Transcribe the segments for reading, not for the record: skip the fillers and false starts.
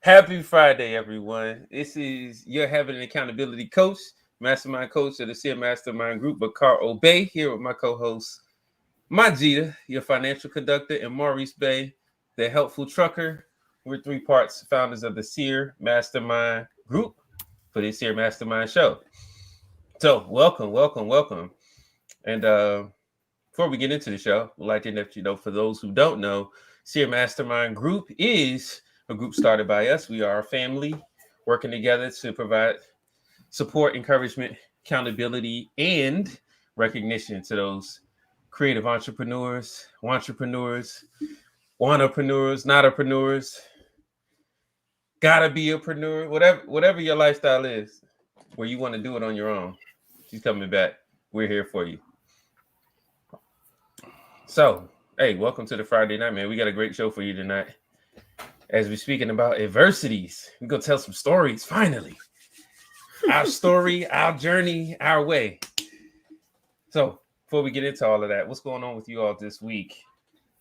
Happy Friday, everyone. This is your Having an Accountability Coach, Mastermind Coach of the SEER Mastermind Group, Bakar Obey, here with my co-host, Majida, your financial conductor, and Maurice Bay, the helpful trucker. We're three parts founders of the SEER Mastermind Group for the SEER Mastermind Show. So, welcome. And before we get into the show, I'd like to let you know, for those who don't know, SEER Mastermind Group is a group started by us. We are a family working together to provide support, encouragement, accountability, and recognition to those creative entrepreneurs, wantrepreneurs, notpreneurs, gotta be a preneur, whatever your lifestyle is, where you want to do it on your own. She's coming back. We're here for you. So, hey, welcome to the Friday night, man. We got a great show for you tonight. As we're speaking about adversities, we're going to tell some stories, finally. Our story, our journey, our way. So, before we get into all of that, what's going on with you all this week?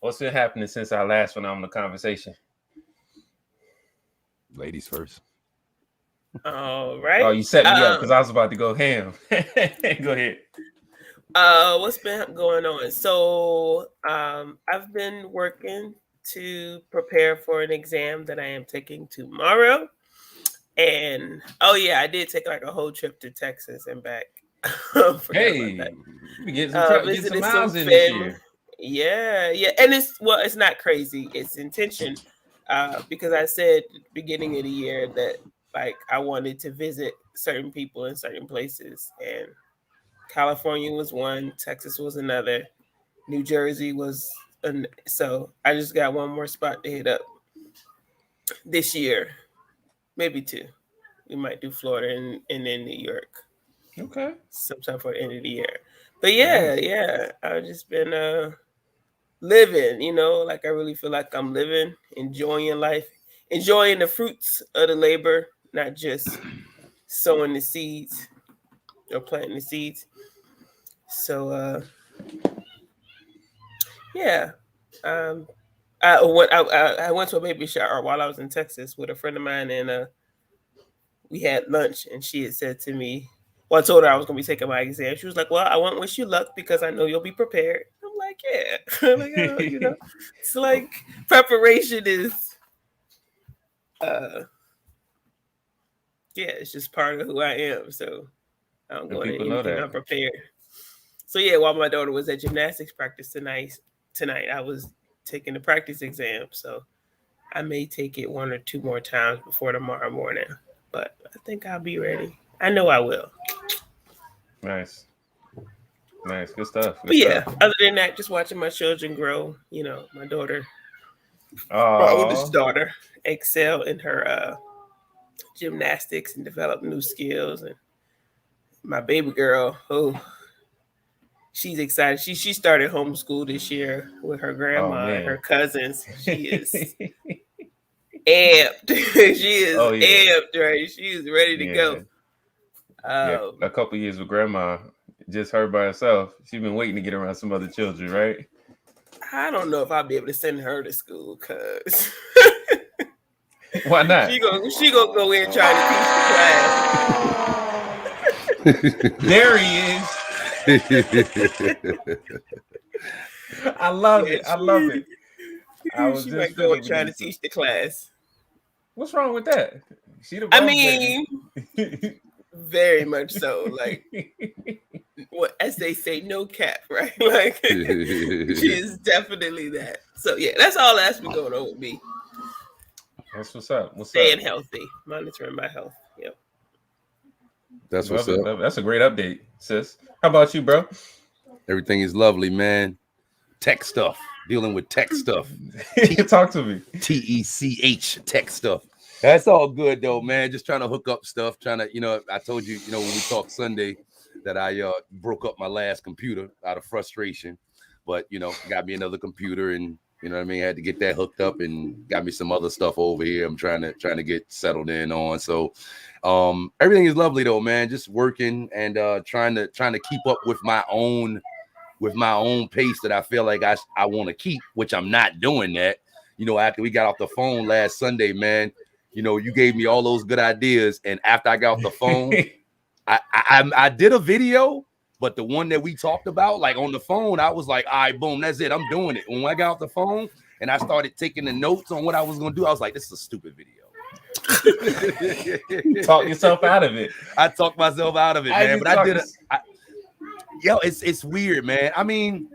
What's been happening since our last phenomenal conversation? Ladies first. All right. Oh, you set me up because I was about to go ham. Go ahead. What's been going on? So, I've been working to prepare for an exam that I am taking tomorrow. And I did take like a whole trip to Texas and back. Hey, we get some miles in this year. Yeah, and it's not crazy. It's intention, because I said at the beginning of the year that like I wanted to visit certain people in certain places, and California was one, Texas was another, New Jersey was so I just got one more spot to hit up this year, maybe two. We might do Florida and then New York. Okay. Sometime for the end of the year. But yeah, I've just been living, like I really feel like I'm living, enjoying life, enjoying the fruits of the labor, not just sowing the seeds or planting the seeds. So I went to a baby shower while I was in Texas with a friend of mine, and we had lunch, and she had said to me, well, I told her I was going to be taking my exam. She was like, well, I want to wish you luck because I know you'll be prepared. I'm like, yeah. Like, it's like preparation is, it's just part of who I am. So I don't go into anything unprepared. So yeah, while my daughter was at gymnastics practice tonight, I was taking the practice exam. So I may take it one or two more times before tomorrow morning, but I think I'll be ready. I know I will. Nice. Good stuff. Other than that, just watching my children grow. My daughter, my oldest daughter, excel in her gymnastics and develop new skills. And my baby girl, she's excited. She started homeschool this year with her grandma and her cousins. She is amped. She is amped, right? She is ready to go. A couple years with grandma, just her by herself. She's been waiting to get around some other children, right? I don't know if I'll be able to send her to school because why not? She gonna go in trying to teach the class. There he is. I love it. She might go and try to teach the class. What's wrong with that? Very much so. Like, as they say, no cap, right? Like, she is definitely that. So yeah, that's all that's been going on with me. That's what's up. Staying healthy, monitoring my health. Yep. That's what's up. That's a great update, sis. How about you, bro? Everything is lovely, man. Tech stuff. Dealing with tech stuff. Talk to me. TECH tech stuff. That's all good though, man. Just trying to hook up stuff. I told you, when we talked Sunday that I broke up my last computer out of frustration. But, got me another computer and had to get that hooked up and got me some other stuff over here. I'm trying to get settled in on. So everything is lovely though, man. Just working and trying to keep up with my own pace that I feel like I want to keep, which I'm not doing that. After we got off the phone last Sunday, man, you gave me all those good ideas. And after I got off the phone, I did a video, but the one that we talked about, like on the phone, I was like, all right, boom, that's it. I'm doing it. When I got off the phone and I started taking the notes on what I was going to do, I was like, this is a stupid video. Talk yourself out of it. I talked myself out of it, man. But I did it. It's weird, man. I mean,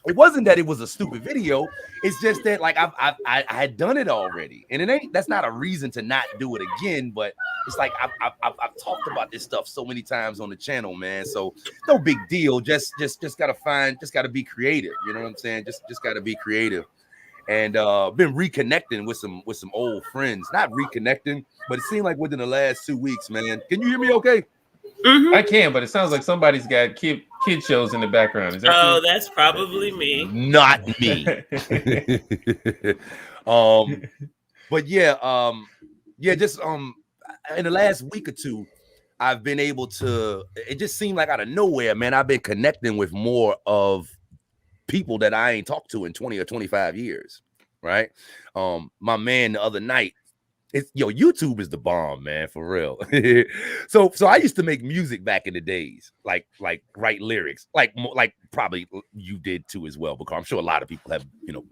it wasn't that it was a stupid video. It's just that like I had done it already, and that's not a reason to not do it again. But it's like I've talked about this stuff so many times on the channel, man. So no big deal. Just gotta be creative. You know what I'm saying? Just gotta be creative. And been reconnecting with some old friends. Not reconnecting, but it seemed like within the last 2 weeks, man. Can you hear me okay? Mm-hmm. I can, but it sounds like somebody's got kid shows in the background. Is that you? That's probably me. Not me. But yeah, just in the last week or two, I've been able to. It just seemed like out of nowhere, man. I've been connecting with more of people that I ain't talked to in 20 or 25 years, right? My man the other night, YouTube is the bomb, man, for real. so I used to make music back in the days, like write lyrics, like probably you did too as well, because I'm sure a lot of people have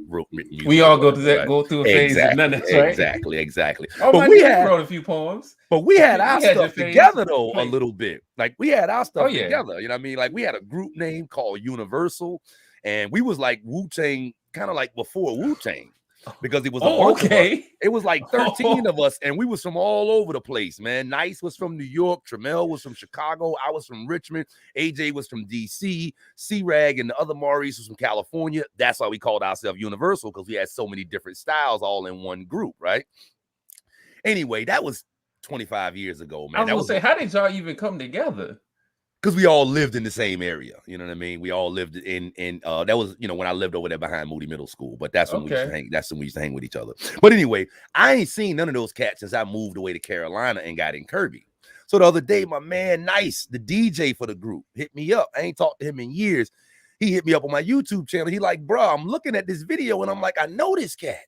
written music. We all go through a phase of none of that, right? Exactly. Oh, but we wrote a few poems. But we had our stuff together though a little bit. Like we had our stuff together. You know what I mean? Like we had a group name called Universal, and we was like Wu-Tang, kind of like before Wu-Tang. Because it was it was like 13 of us, and we was from all over the place, man. Nice was from New York, Tramel was from Chicago, I was from Richmond, AJ was from DC, C-Rag and the other Maurice was from California. That's why we called ourselves Universal, because we had so many different styles all in one group, right? Anyway, that was 25 years ago, man. I was gonna say, how did y'all even come together? Because we all lived in the same area, you know what I mean? We all lived in that was, when I lived over there behind Moody Middle School, but that's when we used to hang. That's when we used to hang with each other. But anyway, I ain't seen none of those cats since I moved away to Carolina and got in Kirby. So the other day, my man Nice, the DJ for the group, hit me up. I ain't talked to him in years. He hit me up on my YouTube channel. He like, bro, I'm looking at this video and I'm like, I know this cat.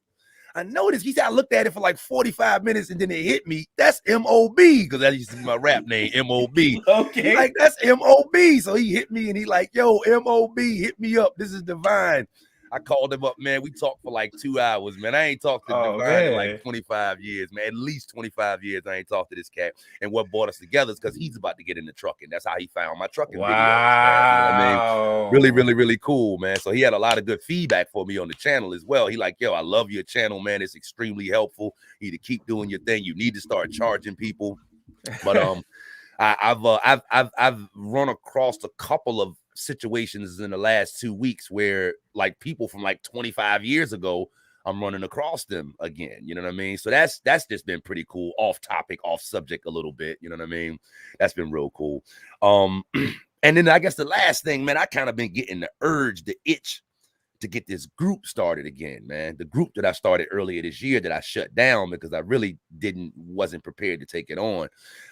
I noticed. He said I looked at it for like 45 minutes and then it hit me. That's MOB, because that used to be my rap name, MOB. Okay. Like, that's MOB. So he hit me and he like, yo, MOB, hit me up. This is Divine. I called him up, man. We talked for like 2 hours, man. I ain't talked to Divine in like 25 years, man. At least 25 years I ain't talked to this cat. And what brought us together is because he's about to get into trucking. That's how he found my trucking videos. Man. You know what I mean? Really, really, really cool, man. So he had a lot of good feedback for me on the channel as well. He like, yo, I love your channel, man. It's extremely helpful. You need to keep doing your thing. You need to start charging people. But I've run across a couple of situations in the last 2 weeks where like people from like 25 years ago, I'm running across them again. You know what I mean? So that's just been pretty cool. Off topic, off subject a little bit. You know what I mean? That's been real cool. And then I guess the last thing, man, I kind of been getting the urge, the itch to get this group started again, man. The group that I started earlier this year that I shut down because I really wasn't prepared to take it on.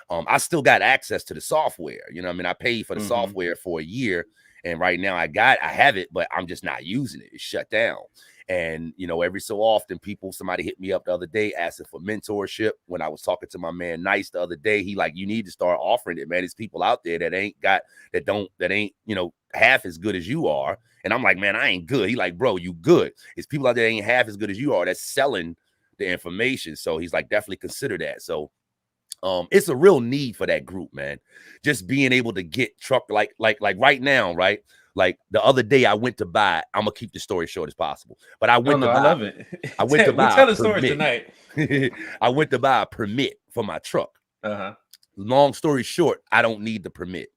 I still got access to the software. You know what I mean? I paid for the software for a year, and right now I have it, but I'm just not using it. It's shut down. And, every so often somebody hit me up the other day asking for mentorship. When I was talking to my man Nice the other day, he like, you need to start offering it, man. There's people out there that ain't half as good as you are. And I'm like, man, I ain't good. He like, bro, you good. It's people out there that ain't half as good as you are that's selling the information. So he's like, definitely consider that. So it's a real need for that group, man. Just being able to get truck like right now, right? Like the other day I went to buy, I'm gonna keep the story short as possible, but I went to buy, I love it. I went to buy tell the story tonight. I went to buy a permit for my truck. Long story short, I don't need the permit.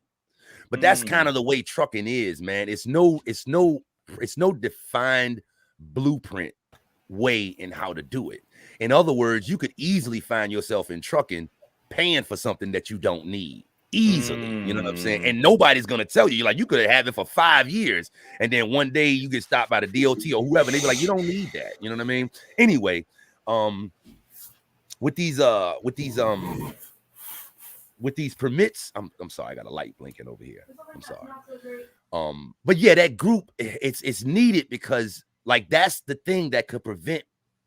But that's kind of the way trucking is, man. It's no defined blueprint way in how to do it. In other words, you could easily find yourself in trucking paying for something that you don't need easily. You know what I'm saying? And nobody's gonna tell you. Like, you could have it for 5 years, and then one day you get stopped by the DOT or whoever, and they be like, you don't need that. You know what I mean? Anyway, with these permits, I'm sorry, I got a light blinking over here. I'm sorry. But yeah, that group, it's needed because like that's the thing that could prevent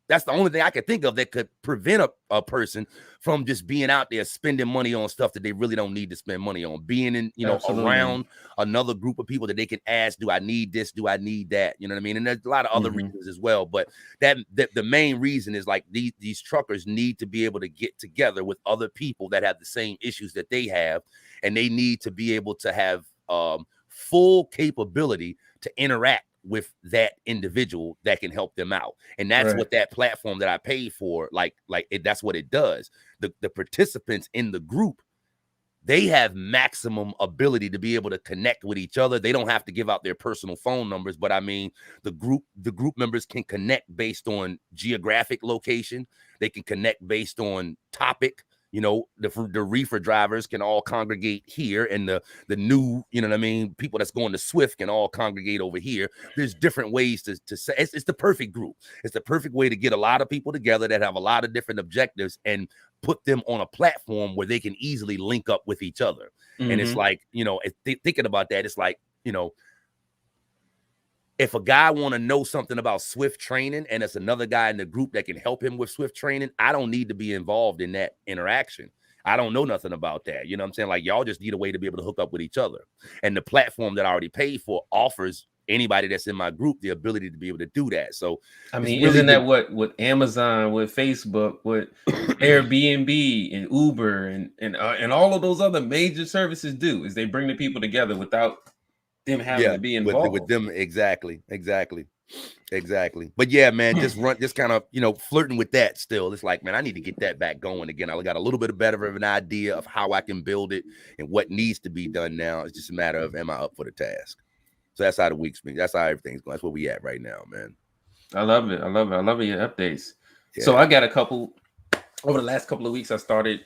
That's the only thing I could think of that could prevent a person from just being out there spending money on stuff that they really don't need to spend money on. Being in, Absolutely. around another group of people that they can ask, do I need this? Do I need that? You know what I mean? And there's a lot of other reasons as well. But the main reason is like these truckers need to be able to get together with other people that have the same issues that they have. And they need to be able to have full capability to interact with that individual that can help them out. And that's what that platform that I paid for, that's what it does. The participants in the group, they have maximum ability to be able to connect with each other. They don't have to give out their personal phone numbers, but I mean, the group members can connect based on geographic location. They can connect based on topic. The reefer drivers can all congregate here, and the new, people that's going to Swift can all congregate over here. There's different ways to say it's the perfect group. It's the perfect way to get a lot of people together that have a lot of different objectives and put them on a platform where they can easily link up with each other. And it's like, thinking about that, it's like, if a guy want to know something about Swift training and it's another guy in the group that can help him with Swift training, I don't need to be involved in that interaction. I don't know nothing about that. You know what I'm saying? Like, y'all just need a way to be able to hook up with each other. And the platform that I already paid for offers anybody that's in my group the ability to be able to do that. So, I mean, isn't that what Amazon, with Facebook, with Airbnb and Uber and all of those other major services do, is they bring the people together without them having to be involved with them. Exactly. But yeah, man, just kind of, flirting with that still. It's like, man, I need to get that back going again. I got a little bit better of an idea of how I can build it and what needs to be done now. It's just a matter of, am I up for the task? So that's how the week's been. That's how everything's going. That's where we at right now, man. I love it. I love your updates. Yeah. So I got a couple over the last couple of weeks. I started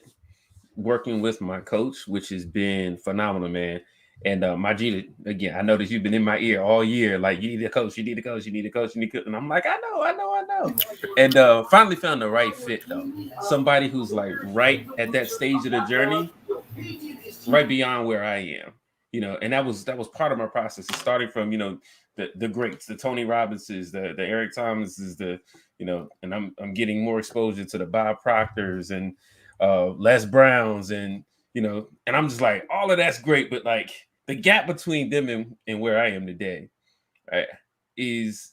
working with my coach, which has been phenomenal, man. And my Gita, again, I know that you've been in my ear all year. Like, you need a coach, you need a coach, you need a coach, you need a coach. And I'm like, I know. And finally found the right fit, though. Somebody who's like right at that stage of the journey, right beyond where I am. And that was part of my process. It started from, the greats, the Tony Robinses, the Eric Thomases, and I'm getting more exposure to the Bob Proctors and Les Browns and I'm just like, all of that's great, but like the gap between them and where I am today, right, is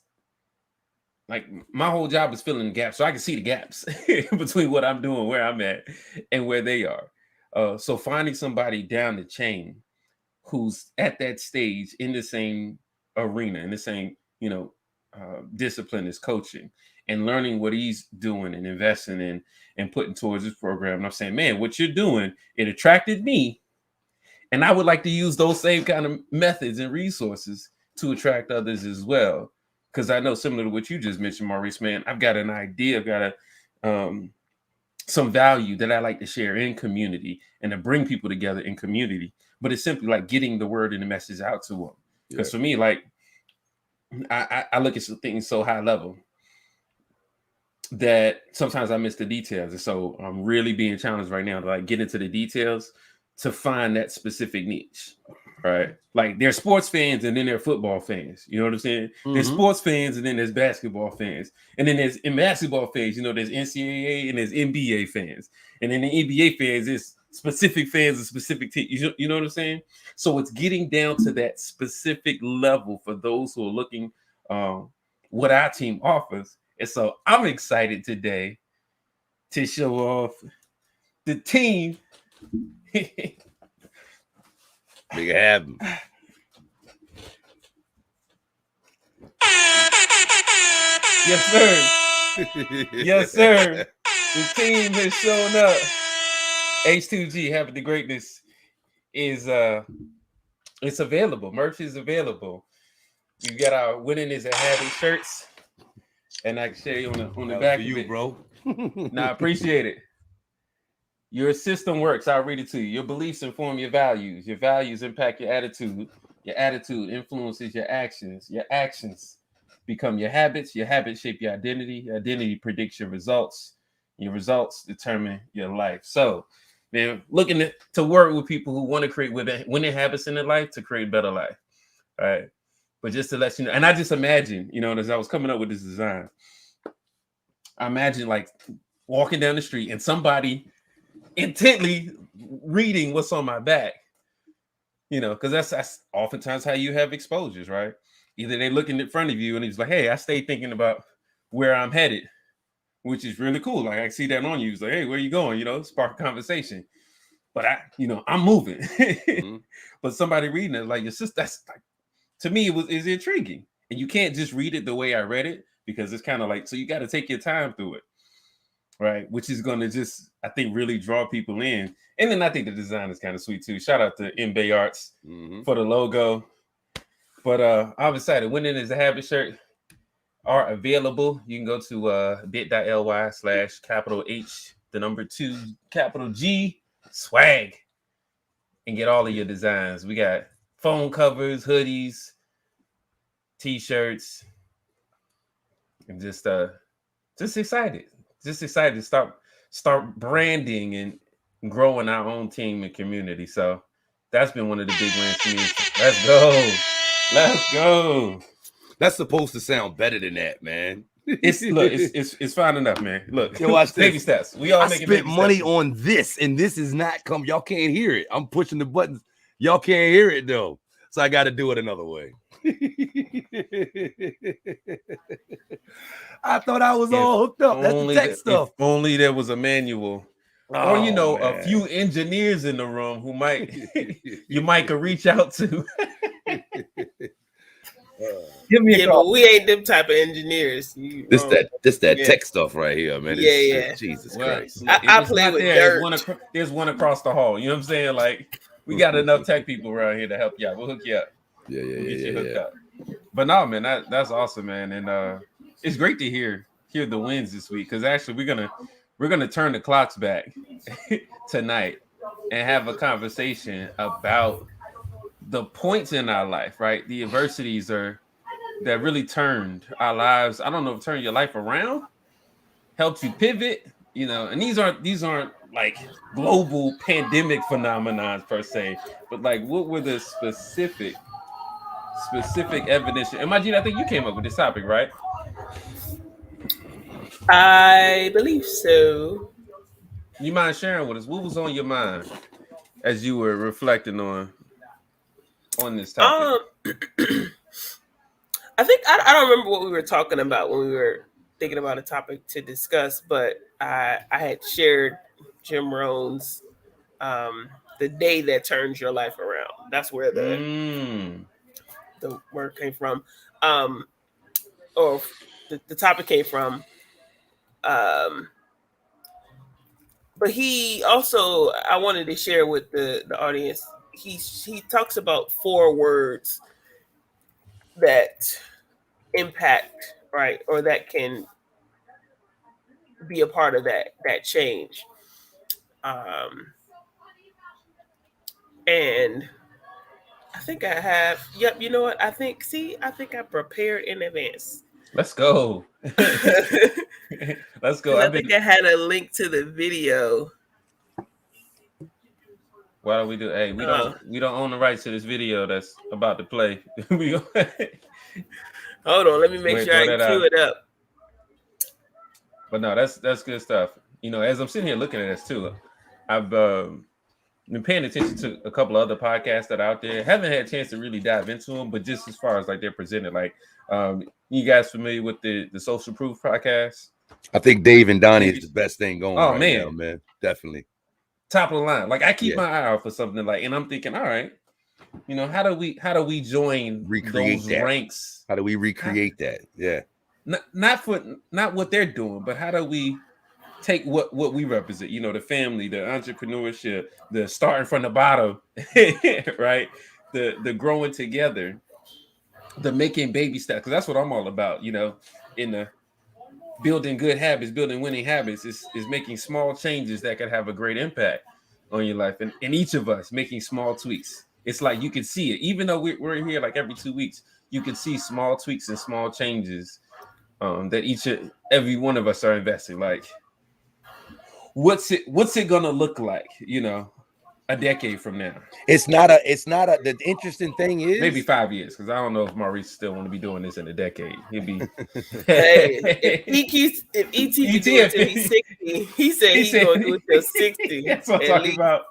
like my whole job is filling the gaps, so I can see the gaps between what I'm doing, where I'm at, and where they are. So finding somebody down the chain who's at that stage in the same arena, in the same, discipline as coaching, and learning what he's doing and investing in and putting towards his program. And I'm saying, man, what you're doing, it attracted me. And I would like to use those same kind of methods and resources to attract others as well. Because I know, similar to what you just mentioned, Maurice, man, I've got an idea, I've got some value that I like to share in community and to bring people together in community. But it's simply like getting the word and the message out to them. Because for me, like, I look at things so high level that sometimes I miss the details. And so I'm really being challenged right now to like get into the details to find that specific niche, right? Like, there's sports fans and then there are football fans. You know what I'm saying? Mm-hmm. There's sports fans and then there's basketball fans. And then there's in basketball fans, there's NCAA and there's NBA fans. And then the NBA fans is specific fans of specific teams. You know what I'm saying? So it's getting down to that specific level for those who are looking what our team offers. And so I'm excited today to show off the team. Make it happen. Yes, sir. Yes, sir. The team has shown up. H2G, Habit to Greatness is it's available. Merch is available. You got our Winning is a Habit shirts. And I can share you on the back of you, it. Bro. Nah, I appreciate it. Your system works. I'll read it to you. Your beliefs inform your values. Your values impact your attitude. Your attitude influences your actions. Your actions become your habits. Your habits shape your identity. Your identity predicts your results. Your results determine your life. So, man, looking to work with people who want to create winning habits in their life to create a better life. All right. But just to let you know, and I just imagine, as I was coming up with this design, I imagine like walking down the street and somebody intently reading what's on my back, because that's oftentimes how you have exposures, right? Either they're looking in front of you and he's like, hey, I stayed thinking about where I'm headed, which is really cool. Like I see that on you. It's like, hey, where you going? Spark a conversation. But I'm moving. Mm-hmm. But somebody reading it, like your sister, that's like, to me, is intriguing. And you can't just read it the way I read it, because it's kind of like, so you got to take your time through it. Right. Which is going to just, I think, really draw people in. And then I think the design is kind of sweet too. Shout out to MBay Arts for the logo. But I'm excited. Winning is a habit shirt are available. You can go to bit.ly/H2 swag and get all of your designs. We got phone covers, hoodies, t-shirts, and just excited. Just excited to start branding and growing our own team and community. So that's been one of the big wins for me. Let's go. That's supposed to sound better than that, man. It's fine enough, man. Look, yo, watch baby this. steps. We all I making spent baby money steps. on this, and this is not come. Y'all can't hear it. I'm pushing the buttons. Y'all can't hear it though, so I got to do it another way. I thought I was all hooked up. That's the tech stuff. If only there was a manual, or a few engineers in the room who might you might could reach out to. Give me a call. But we ain't them type of engineers. This that tech stuff right here, man. Yeah. Jesus Christ. I play with dirt. There's one across the hall. You know what I'm saying? Like, we got enough tech people around here to help you out. We'll hook you up. We'll get you hooked up. But no, man, that's awesome, man. And it's great to hear the wins this week, because actually we're gonna turn the clocks back tonight and have a conversation about the points in our life, right? The adversities that really turned our lives. I don't know if turned your life around, helped you pivot, and these aren't like global pandemic phenomenons per se, but like what were the specific evidence? And Majid, I think you came up with this topic, right? I believe so. You mind sharing with us what was on your mind as you were reflecting on this topic? I think I don't remember what we were talking about when we were thinking about a topic to discuss, but I had shared Jim Rohn's "The Day That Turns Your Life Around." That's where the word came from, or the topic came from. But he also, I wanted to share with the audience. He talks about 4 words that impact, right, or that can be a part of that change. And I think I have. Yep, you know what? I think I prepared in advance. Let's go. Let's go. I think I had a link to the video. Why do we do? Hey, we don't own the rights to this video that's about to play. Hold on, let me make sure I cue it up. But no, that's good stuff. As I'm sitting here looking at this too, I've been paying attention to a couple of other podcasts that are out there. Haven't had a chance to really dive into them, but just as far as like they're presented, like you guys familiar with the Social Proof podcast? I think Dave and Donnie is the best thing going. Oh, man. Now, man, definitely top of the line. Like I keep my eye out for something like, and I'm thinking, all right, how do we join those ranks? How do we recreate that? Yeah, not what they're doing, but how do we take what we represent? The family, the entrepreneurship, the starting from the bottom, right? The growing together, the making baby steps, because that's what I'm all about. In the building good habits, building winning habits is making small changes that could have a great impact on your life. And each of us making small tweaks. It's like you can see it, even though we're here like every 2 weeks. You can see small tweaks and small changes that every one of us are investing. Like, what's it gonna look like? a decade from now? It's not a. The interesting thing is Maybe 5 years, because I don't know if Maurice still want to be doing this in a decade. He'll be. Hey, if ET can do it till he's 60, he said he's gonna do it till 60. That's what I'm at talking least. about.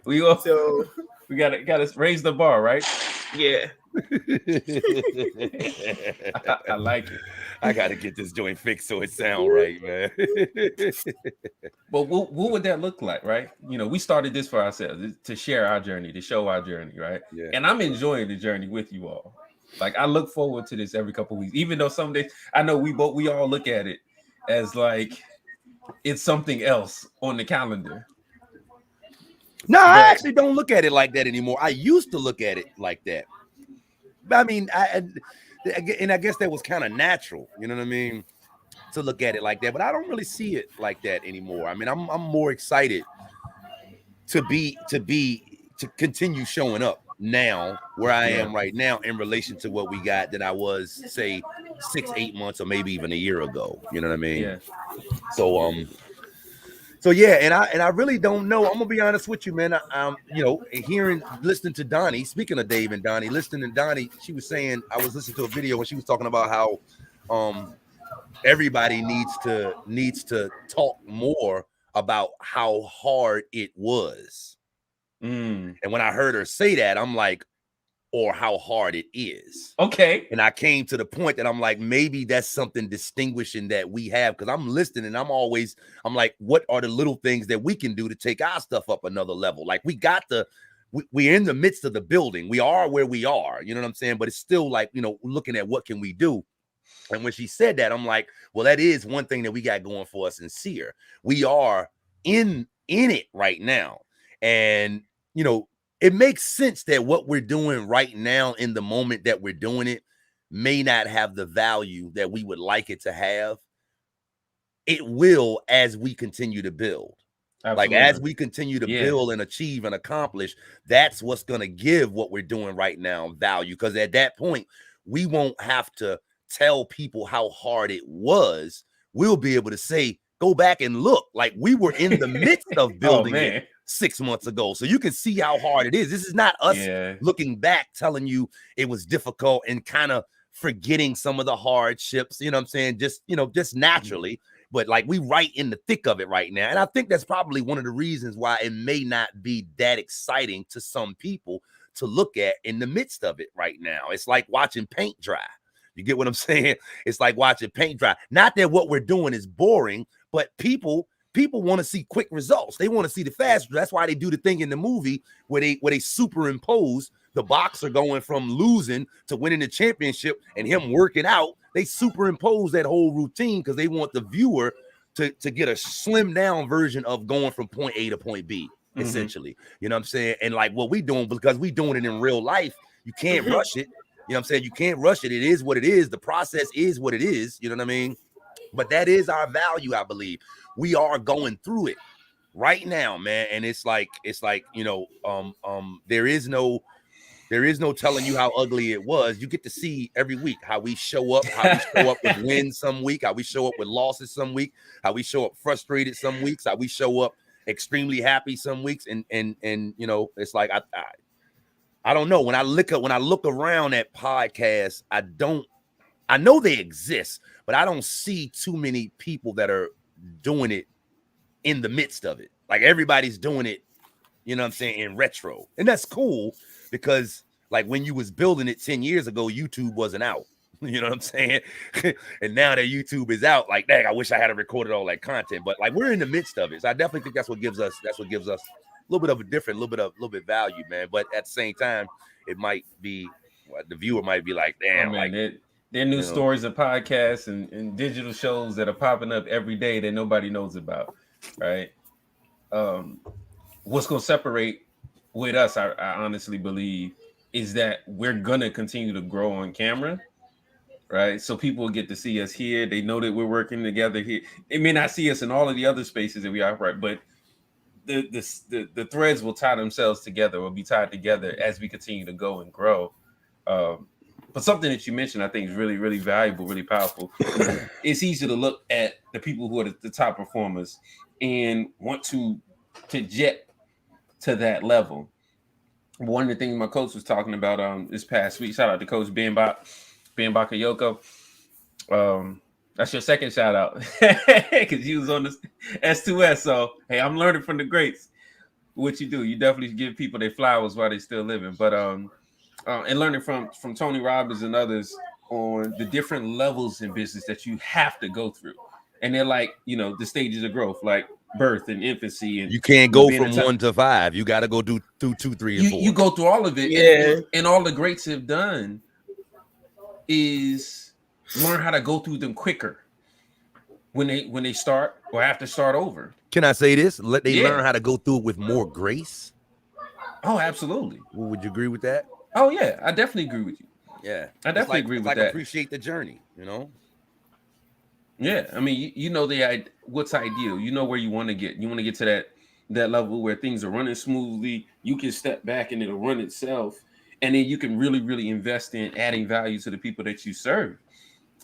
We all, So we gotta raise the bar, right? yeah. I like it. I gotta get this joint fixed so it sound right, man. But what would that look like, right? You know, we started this for ourselves to share our journey, to show our journey, right? Yeah. And I'm enjoying the journey with you all. Like I look forward to this every couple of weeks, even though some days I know we all look at it as like it's something else on the calendar. No, I actually don't look at it like that anymore. I used to look at it like that. I mean, I guess that was kind of natural, you know what I mean, to look at it like that. But I don't really see it like that anymore. I mean, I'm more excited to continue showing up now where I am right now in relation to what we got than I was, say, 6-8 months or maybe even a year ago. You know what I mean? Yeah. So yeah, and I really don't know. I'm gonna be honest with you, man. You know, listening to Donnie, speaking of Dave and Donnie, listening to Donnie, she was saying, I was listening to a video when she was talking about how everybody needs to talk more about how hard it was. And when I heard her say that, I'm like, or how hard it is. Okay. And I came to the point that I'm like, maybe that's something distinguishing that we have, because I'm listening and I'm like, what are the little things that we can do to take our stuff up another level? Like we're in the midst of the building. We are where we are, you know what I'm saying? But it's still like, you know, looking at what can we do. And when she said that, I'm like, well, that is one thing that we got going for us in Sear. We are in it right now. And, you know, it makes sense that what we're doing right now in the moment that we're doing it may not have the value that we would like it to have. It will as we continue to build. Absolutely. Like as we continue to build and achieve and accomplish, that's what's going to give what we're doing right now value. Because at that point, we won't have to tell people how hard it was. We'll be able to say, go back and look, like we were in the midst of building it 6 months ago. So you can see how hard it is. This is not us looking back, telling you it was difficult and kind of forgetting some of the hardships, you know what I'm saying? Just, you know, just naturally, but like we right in the thick of it right now. And I think that's probably one of the reasons why it may not be that exciting to some people to look at in the midst of it right now. It's like watching paint dry. You get what I'm saying? It's like watching paint dry. Not that what we're doing is boring, but people want to see quick results. They want to see the fast. That's why they do the thing in the movie where they superimpose the boxer going from losing to winning the championship and him working out. They superimpose that whole routine because they want the viewer to get a slimmed down version of going from point A to point B, essentially. You know what I'm saying? And like what we doing, because we doing it in real life, you can't rush it. You know what I'm saying? You can't rush it. It is what it is. The process is what it is. You know what I mean? But that is our value, I believe. We are going through it right now, man. And it's like, you know, there is no telling you how ugly it was. You get to see every week how we show up with wins some week, how we show up with losses some week, how we show up frustrated some weeks, how we show up extremely happy some weeks. And you know, it's like I don't know. When I look around at podcasts, I know they exist, but I don't see too many people that are doing it in the midst of it. Like everybody's doing it, you know what I'm saying, in retro. And that's cool because like when you was building it 10 years ago, YouTube wasn't out. You know what I'm saying? And now that YouTube is out, like, dang, I wish I had recorded all that content. But like we're in the midst of it. So I definitely think that's what gives us a little bit of a different, little bit value, man. But at the same time, it might be the viewer might be like, damn, like there are new stories and podcasts and digital shows that are popping up every day that nobody knows about, right? What's going to separate with us, I honestly believe, is that we're going to continue to grow on camera, right? So people will get to see us here. They know that we're working together here. They may not see us in all of the other spaces that we operate, but the threads will tie themselves together, will be tied together as we continue to go and grow. But something that you mentioned, I think, is really, really valuable, really powerful. It's easy to look at the people who are the top performers and want to jet to that level. One of the things my coach was talking about this past week, shout out to Coach Ben Bakayoko. That's your second shout out because you was on the S2S. So hey, I'm learning from the greats. What you do, you definitely give people their flowers while they're still living. But and learning from Tony Robbins and others on the different levels in business that you have to go through, and they're like, the stages of growth, like birth and infancy, and you can't go from 1 to 5. You got to go through 2, 3, and 4. You go through all of it. Yeah. And all the greats have done is learn how to go through them quicker when they start or have to start over. Can I say this? They learn how to go through it with more grace. Oh, absolutely. Would you agree with that? Oh yeah, I definitely agree with you. Yeah, I definitely agree with that. Appreciate the journey, Yeah, I mean, what's ideal. You know where you want to get. You want to get to that level where things are running smoothly. You can step back and it'll run itself, and then you can really, really invest in adding value to the people that you serve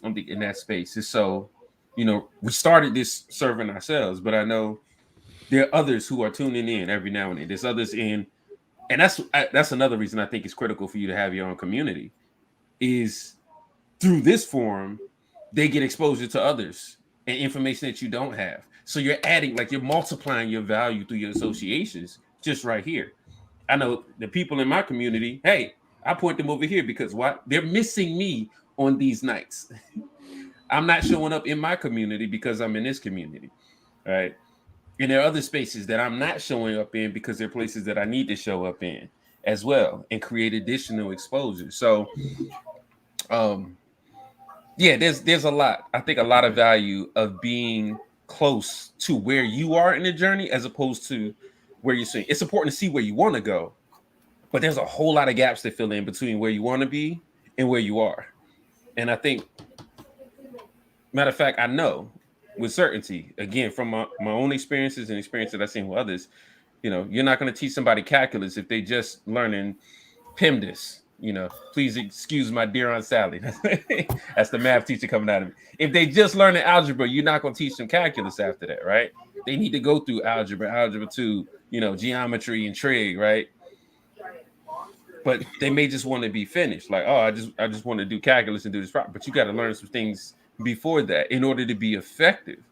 in that space. And so, we started this serving ourselves, but I know there are others who are tuning in every now and then. There's others in, and that's another reason I think it's critical for you to have your own community. Is through this forum, they get exposure to others and information that you don't have. So you're you're multiplying your value through your associations just right here. I know the people in my community, hey, I point them over here because they're missing me on these nights. I'm not showing up in my community because I'm in this community, right? And there are other spaces that I'm not showing up in because they're places that I need to show up in as well and create additional exposure. So, there's a lot. I think a lot of value of being close to where you are in the journey as opposed to where you're seeing. It's important to see where you want to go, but there's a whole lot of gaps to fill in between where you want to be and where you are. And I think, matter of fact, I know with certainty, again, from my own experiences and experience that I've seen with others, you're not going to teach somebody calculus if they just learning PEMDAS. Please excuse my dear Aunt Sally. That's the math teacher coming out of me. If they just learn the algebra, you're not going to teach them calculus after that, right? They need to go through algebra 2, geometry and trig, right? But they may just want to be finished. Like, oh, I just want to do calculus and do this proper. But you got to learn some things before that in order to be effective.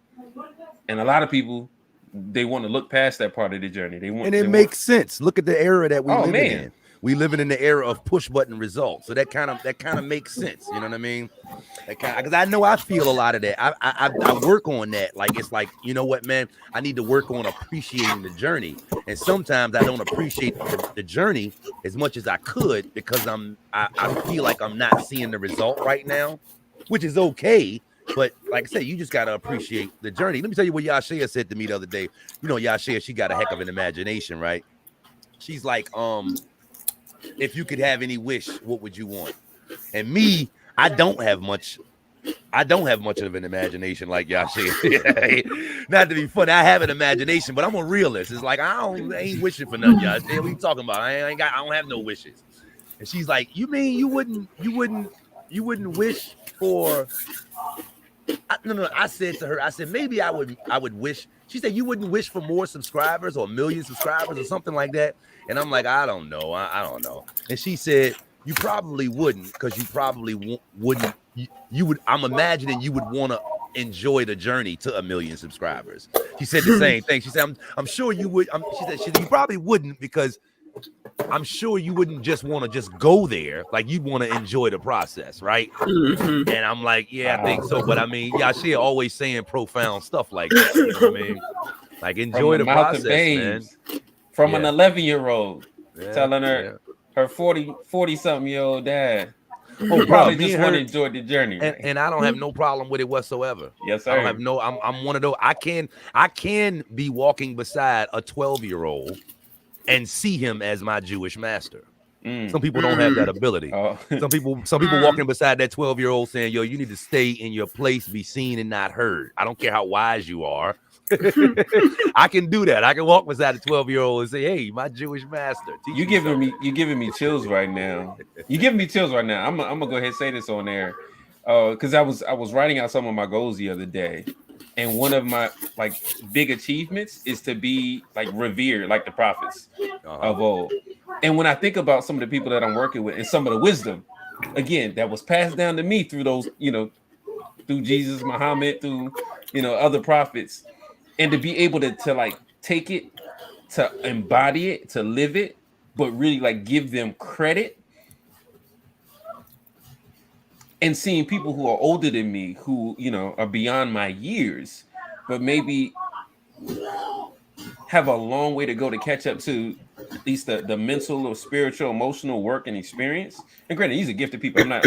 And a lot of people, they want to look past that part of the journey. It makes sense. Look at the era that we live in. We living in the era of push button results, so that kind of makes sense. You know what I mean? Because I know I feel a lot of that. I work on that. Like it's like, you know what, man? I need to work on appreciating the journey, and sometimes I don't appreciate the journey as much as I could because I feel like I'm not seeing the result right now, which is okay. But like I said, you just gotta appreciate the journey. Let me tell you what Yashia said to me the other day. Yashia, she got a heck of an imagination, right? She's like, if you could have any wish, what would you want? And me, I don't have much of an imagination like y'all say. Not to be funny, I have an imagination, but I'm a realist. It's like I ain't wishing for nothing, y'all. What are you talking about? I don't have no wishes. And she's like, you mean you wouldn't wish for? No. I said to her, maybe I would wish. She said you wouldn't wish for more subscribers or 1 million subscribers or something like that. And I'm like, I don't know. I don't know. And she said, you probably wouldn't because you probably wouldn't. You would. I'm imagining you would want to enjoy the journey to 1 million subscribers. She said the same thing. She said, I'm sure you would. She said you probably wouldn't because I'm sure you wouldn't just want to just go there. Like you'd want to enjoy the process, right? Mm-hmm. And I'm like, yeah, I think so. But I mean, she always saying profound stuff like that. You know what I mean? Like enjoy the process, man. From an 11-year-old telling her 40-something-year-old dad. Oh, probably just want to enjoy the journey. And I don't have no problem with it whatsoever. Yes, sir. I don't have no, I'm one of those. I can be walking beside a 12-year-old and see him as my Jewish master. Some people don't have that ability. Oh. Some people walking beside that 12-year-old saying, yo, you need to stay in your place, be seen and not heard. I don't care how wise you are. I can do that. I can walk beside a 12-year-old and say, "Hey, my Jewish master." You giving me chills right now. You giving me chills right now. I'm gonna go ahead and say this on air, because I was writing out some of my goals the other day, and one of my big achievements is to be revered like the prophets. of old. And when I think about some of the people that I'm working with and some of the wisdom, again, that was passed down to me through those, through Jesus, Muhammad, through, other prophets, and to be able to like take it, to embody it, to live it, but really like give them credit. And seeing people who are older than me, who, are beyond my years, but maybe have a long way to go to catch up to at least the mental or spiritual, emotional work and experience. And granted, these are gifted people. I'm not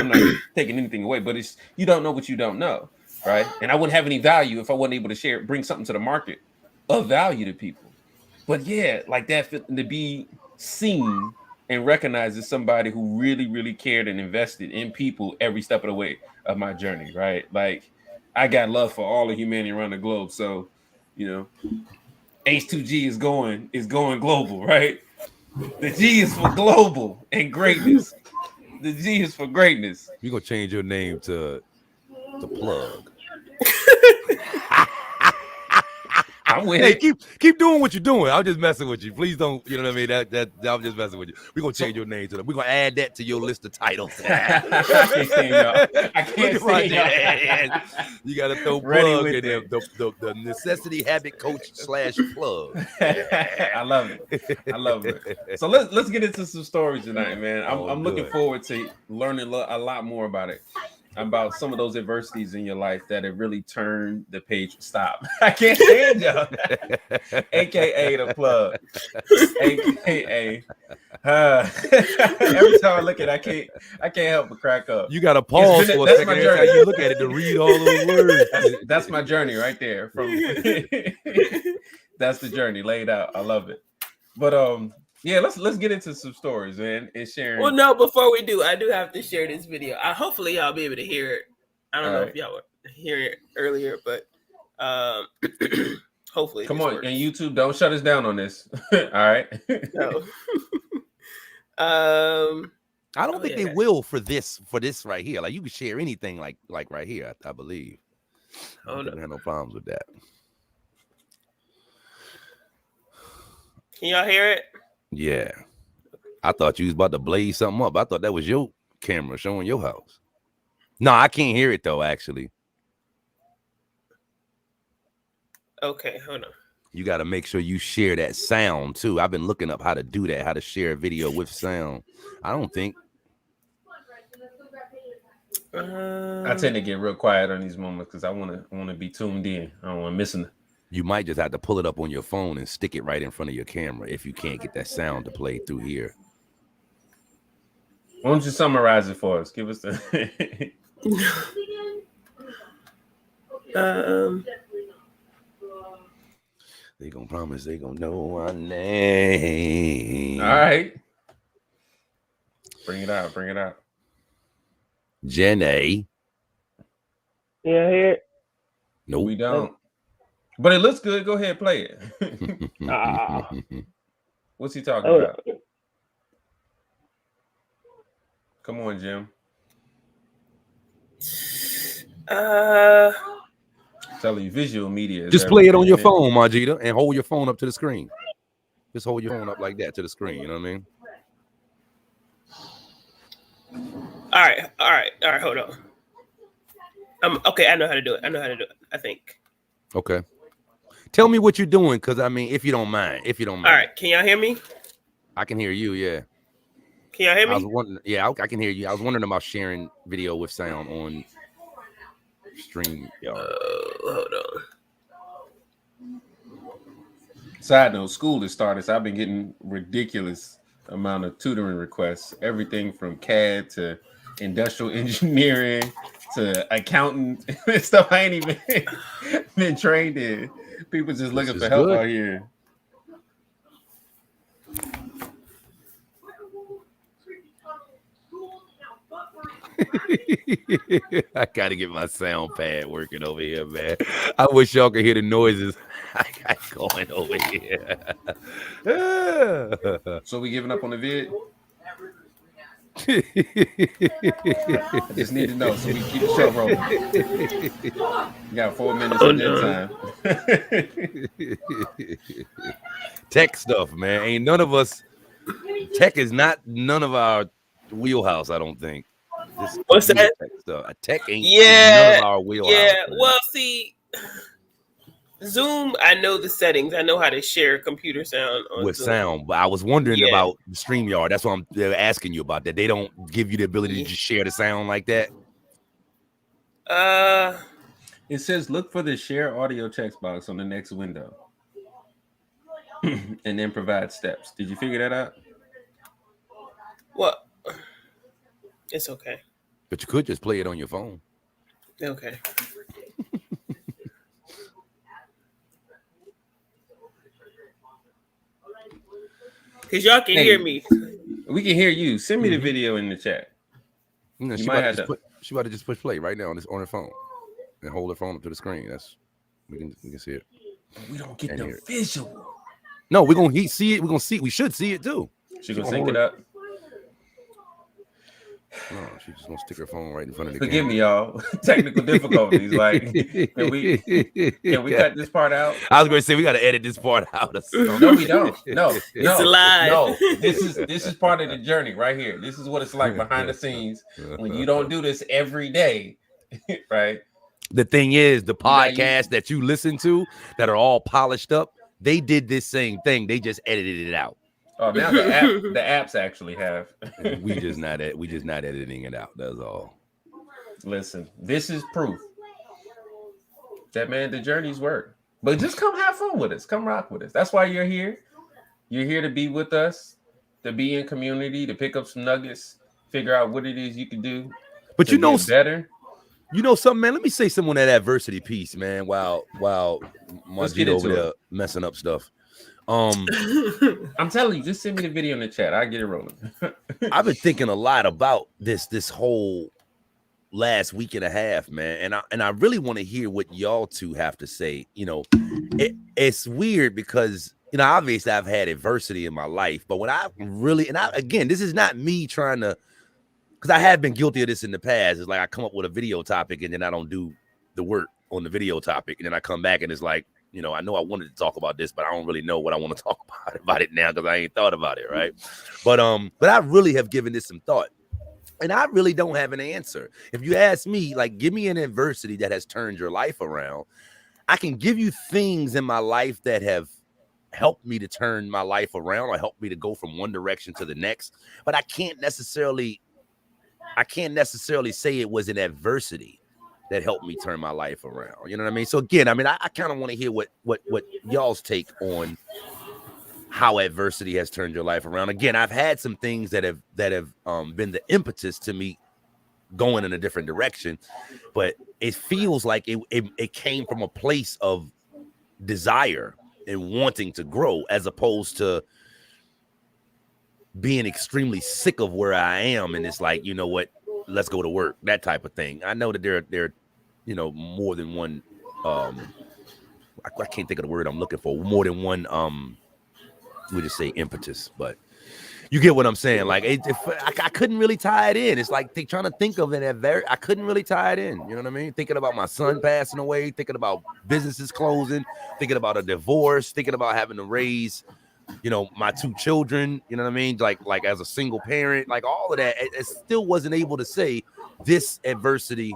taking anything away, but it's, you don't know what you don't know, right? And I wouldn't have any value if I wasn't able to bring something to the market of value to people. But yeah, like that, to be seen and recognized as somebody who really, really cared and invested in people every step of the way of my journey, right? Like, I got love for all of humanity around the globe. So, H2G is going global, right? The G is for global and greatness. The G is for greatness. You're gonna change your name to the Plug. I'm with Hey, it. keep doing what you're doing. I'm just messing with you. Please don't, you know what I mean? That I'm just messing with you. We're gonna change your name to them. We're gonna add that to your list of titles. I can't stand y'all. I can't stand y'all. You gotta throw Plug in there. The necessity habit coach / Plug. I love it. I love it. So let's get into some stories tonight, man. I'm looking forward to learning a lot more about it. About some of those adversities in your life that have really turned the page. Stop. I can't stand y'all. AKA the Plug. AKA. Every time I look at it, I can't help but crack up. You got to pause for a second every time you look at it to read all those words. That's my journey right there. That's the journey laid out. I love it. But yeah, let's get into some stories, man, and sharing. Well, no, before we do, I do have to share this video. Hopefully y'all be able to hear it. I don't know if y'all were hearing it earlier, but hopefully. Come on, and YouTube, don't shut us down on this. All right. No. I don't think they will for this right here. Like, you can share anything like right here, I believe. I don't have no problems with that. Can y'all hear it? Yeah. I thought you was about to blaze something up. I thought that was your camera showing your house. No, I can't hear it though, actually. Okay, hold on. You got to make sure you share that sound too. I've been looking up how to do that, how to share a video with sound. I don't think. I tend to get real quiet on these moments because I want to be tuned in. I don't want to miss it. You might just have to pull it up on your phone and stick it right in front of your camera if you can't get that sound to play through here. Why don't you summarize it for us? Give us the. They gonna promise they gonna know our name. All right. Bring it out. Jenny. Yeah, hear it? Nope. We don't. But it looks good. Go ahead, play it. What's he talking about? Come on, Jim. Tell you, visual media. Just play it on your phone, Majida, and hold your phone up to the screen. Just hold your phone up like that to the screen. You know what I mean? All right. Hold on. Okay, I know how to do it. I think. Okay. Tell me what you're doing, because I mean, if you don't mind. All right, can y'all hear me? I can hear you. Yeah. Can y'all hear me? I was wondering. Yeah, I can hear you. I was wondering about sharing video with sound on stream. Hold on. Side note: school has started. So I've been getting ridiculous amount of tutoring requests. Everything from CAD to industrial engineering to accounting stuff I ain't even been trained in. People just looking for help out here. I gotta get my sound pad working over here, man. I wish y'all could hear the noises I got going over here. So we giving up on the vid? I just need to know so we keep the show rolling. You got 4 minutes of dead time. Tech stuff, man. Ain't none of us Tech is not none of our wheelhouse, I don't think. This What's computer that? tech stuff. Tech ain't none Yeah, of our wheelhouse. yeah. Man. Well, see, Zoom, I know the settings. I know how to share computer sound on With Zoom. sound, but I was wondering Yeah. about the StreamYard. That's what they're asking you about. That they don't give you the ability Yeah. to just share the sound like that. It says look for the share audio text box on the next window, and then provide steps. Did you figure that out? Well, it's okay. But you could just play it on your phone. Okay. Because y'all can hear me. We can hear you. Send me the video in the chat. No, You might have to. She about to just push play right now on her phone and hold her phone up to the screen. That's we can see it. We don't get the visual. No, we're gonna see it. We're gonna see. We should see it too. She gonna sync it up. No, she's just gonna stick her phone right in front of the Forgive camera. me, y'all. Technical difficulties. Like, can we cut this part out? I was gonna say we gotta edit this part out. No, we don't. No, It's live. No, this is part of the journey right here. This is what it's like behind the scenes when you don't do this every day, right? The thing is, the podcasts that you listen to that are all polished up, they did this same thing. They just edited it out. Oh, now the apps actually have. we just not editing it out. That's all. Listen, this is proof that, man, the journey's work. But just come have fun with us. Come rock with us. That's why you're here. You're here to be with us, to be in community, to pick up some nuggets, figure out what it is you can do. But you know better. You know something, man. Let me say something on that adversity piece, man. While Majid over there messing up stuff. I'm telling you, just send me the video in the chat. I'll get it rolling. I've been thinking a lot about this whole last week and a half, man, and I really want to hear what y'all two have to say. You know, it's weird because, you know, obviously I've had adversity in my life, but when again, this is not me trying to, because I have been guilty of this in the past. It's like I come up with a video topic and then I don't do the work on the video topic, and then I come back and it's like, you know, I know I wanted to talk about this, but I don't really know what I want to talk about it now because I ain't thought about it, right? But I really have given this some thought, and I really don't have an answer. If you ask me, like, give me an adversity that has turned your life around, I can give you things in my life that have helped me to turn my life around or helped me to go from one direction to the next, but I can't necessarily say it was an adversity that helped me turn my life around. You know what I mean? So again, I mean, I kind of want to hear what y'all's take on how adversity has turned your life around. Again, I've had some things that have been the impetus to me going in a different direction, but it feels like it came from a place of desire and wanting to grow, as opposed to being extremely sick of where I am. And it's like, you know what, let's go to work, that type of thing. I know that there, you know, more than one, I can't think of the word I'm looking for. More than one, we just say impetus, but you get what I'm saying. Like, I couldn't really tie it in. It's like trying to think of it I couldn't really tie it in. You know what I mean? Thinking about my son passing away, thinking about businesses closing, thinking about a divorce, thinking about having to raise, you know, my two children, you know what I mean? Like as a single parent, like all of that, it still wasn't able to say this adversity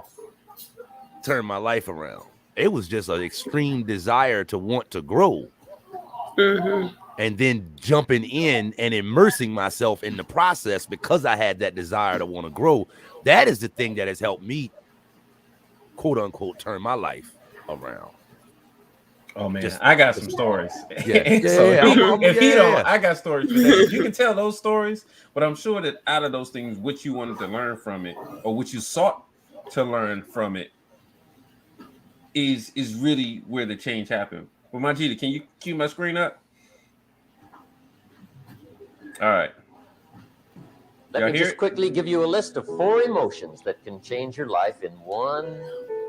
turned my life around. It was just an extreme desire to want to grow. Mm-hmm. And then jumping in and immersing myself in the process because I had that desire to want to grow. That is the thing that has helped me, quote unquote, turn my life around. Oh man, I got some stories. Yeah. If he don't, I got stories for that. You can tell those stories, but I'm sure that out of those things, what you wanted to learn from it, or what you sought to learn from it, is really where the change happened. Well, Majida, can you cue my screen up? All right. Let me just quickly give you a list of 4 emotions that can change your life in one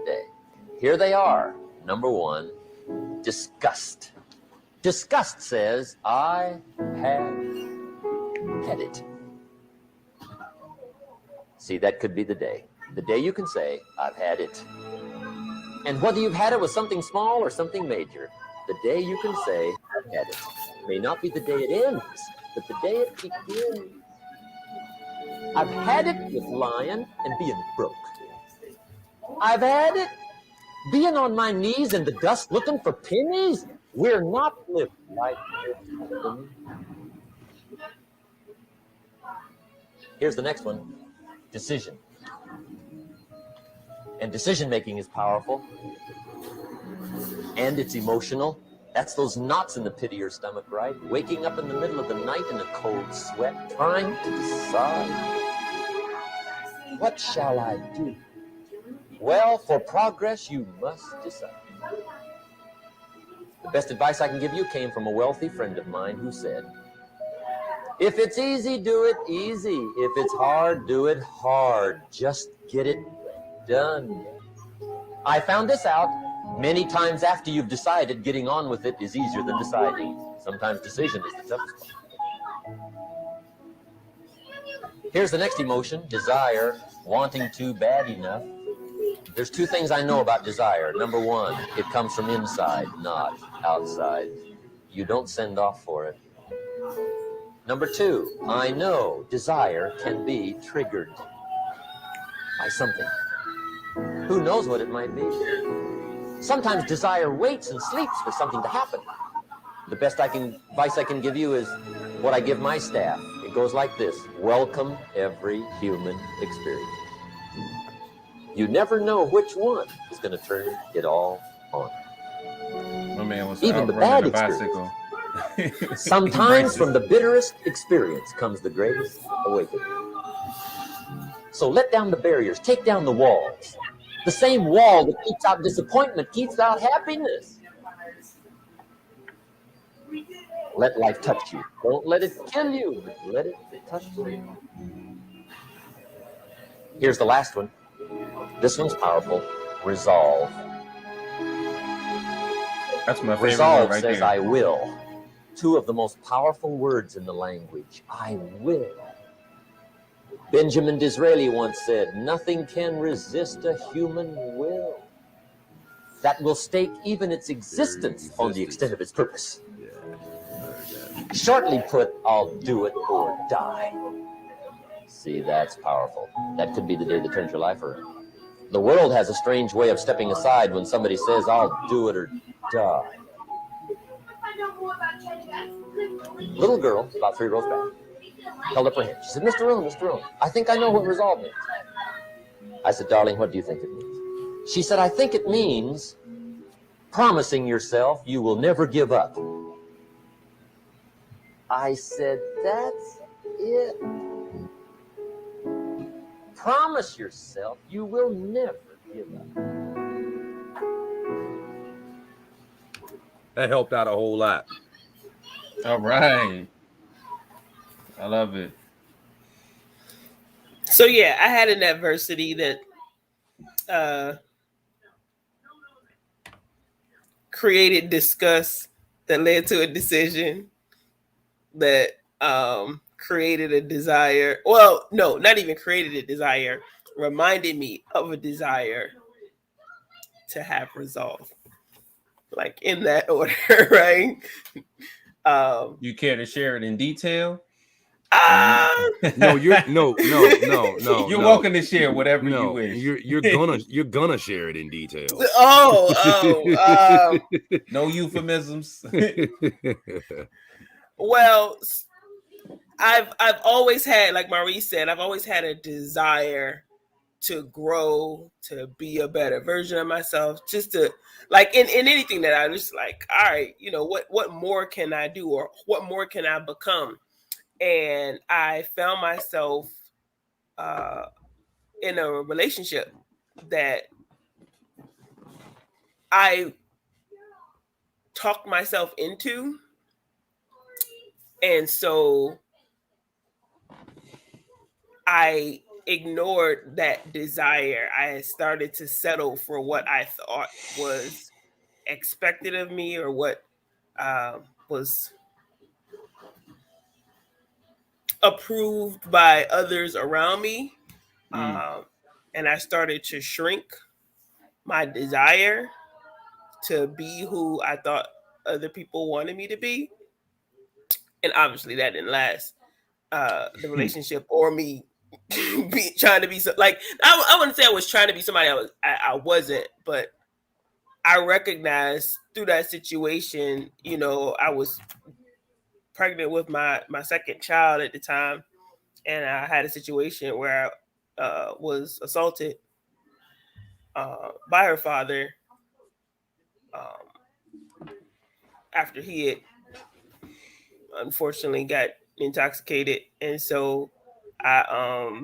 day. Here they are. Number 1. Disgust. Disgust says, I have had it. See, that could be the day. The day you can say, I've had it. And whether you've had it with something small or something major, the day you can say, I've had it. May not be the day it ends, but the day it begins. I've had it with lying and being broke. I've had it being on my knees in the dust looking for pennies. We're not living like this. Here's the next one. Decision. And decision making is powerful. And it's emotional. That's those knots in the pit of your stomach, right? Waking up in the middle of the night in a cold sweat, trying to decide, what shall I do? Well, for progress, you must decide. The best advice I can give you came from a wealthy friend of mine who said, if it's easy, do it easy. If it's hard, do it hard. Just get it done. I found this out many times after you've decided. Getting on with it is easier than deciding. Sometimes decision is the toughest one. Here's the next emotion, desire, wanting to bad enough. There's two things I know about desire. Number one, it comes from inside, not outside. You don't send off for it. Number two, I know desire can be triggered by something. Who knows what it might be? Sometimes desire waits and sleeps for something to happen. The best advice I can give you is what I give my staff. It goes like this: welcome every human experience. You never know which one is going to turn it all on. My man was even the bad experience. Sometimes from the bitterest experience comes the greatest awakening. So let down the barriers, take down the walls. The same wall that keeps out disappointment keeps out happiness. Let life touch you. Don't let it kill you, but let it touch you. Here's the last one. This one's powerful. Resolve. That's my favorite Resolve one right says, there. I will. Two of the most powerful words in the language. I will. Benjamin Disraeli once said, nothing can resist a human will that will stake even its existence on the extent of its purpose. Shortly put, I'll do it or die. See, that's powerful. That could be the day that turns your life around. The world has a strange way of stepping aside when somebody says, I'll do it or die. Little girl, about 3 rows back, held up her hand. She said, Mr. Rohn, I think I know what resolve means. I said, darling, what do you think it means? She said, I think it means promising yourself you will never give up. I said, that's it. Promise yourself you will never give up. That helped out a whole lot. All right. I love it. So yeah, I had an adversity that created disgust that led to a decision that created a desire. Well, no, not even created a desire, reminded me of a desire to have resolve. Like in that order, right? You care to share it in detail? No, you're no. You're welcome to share whatever you wish. You're gonna share it in detail. No euphemisms. Well, I've always had, like Maurice said, I've always had a desire to grow, to be a better version of myself, just to, like, in anything that I just like, all right, you know, what more can I do, or what more can I become? And I found myself in a relationship that I talked myself into. And so I ignored that desire. I started to settle for what I thought was expected of me, or what was approved by others around me. And I started to shrink my desire to be who I thought other people wanted me to be. and obviously that didn't last. The relationship or me trying to be like I wouldn't say I was trying to be somebody I wasn't, but I recognized through that situation, you know, I was pregnant with my second child at the time, and I had a situation where I was assaulted by her father after he had unfortunately got intoxicated, and so I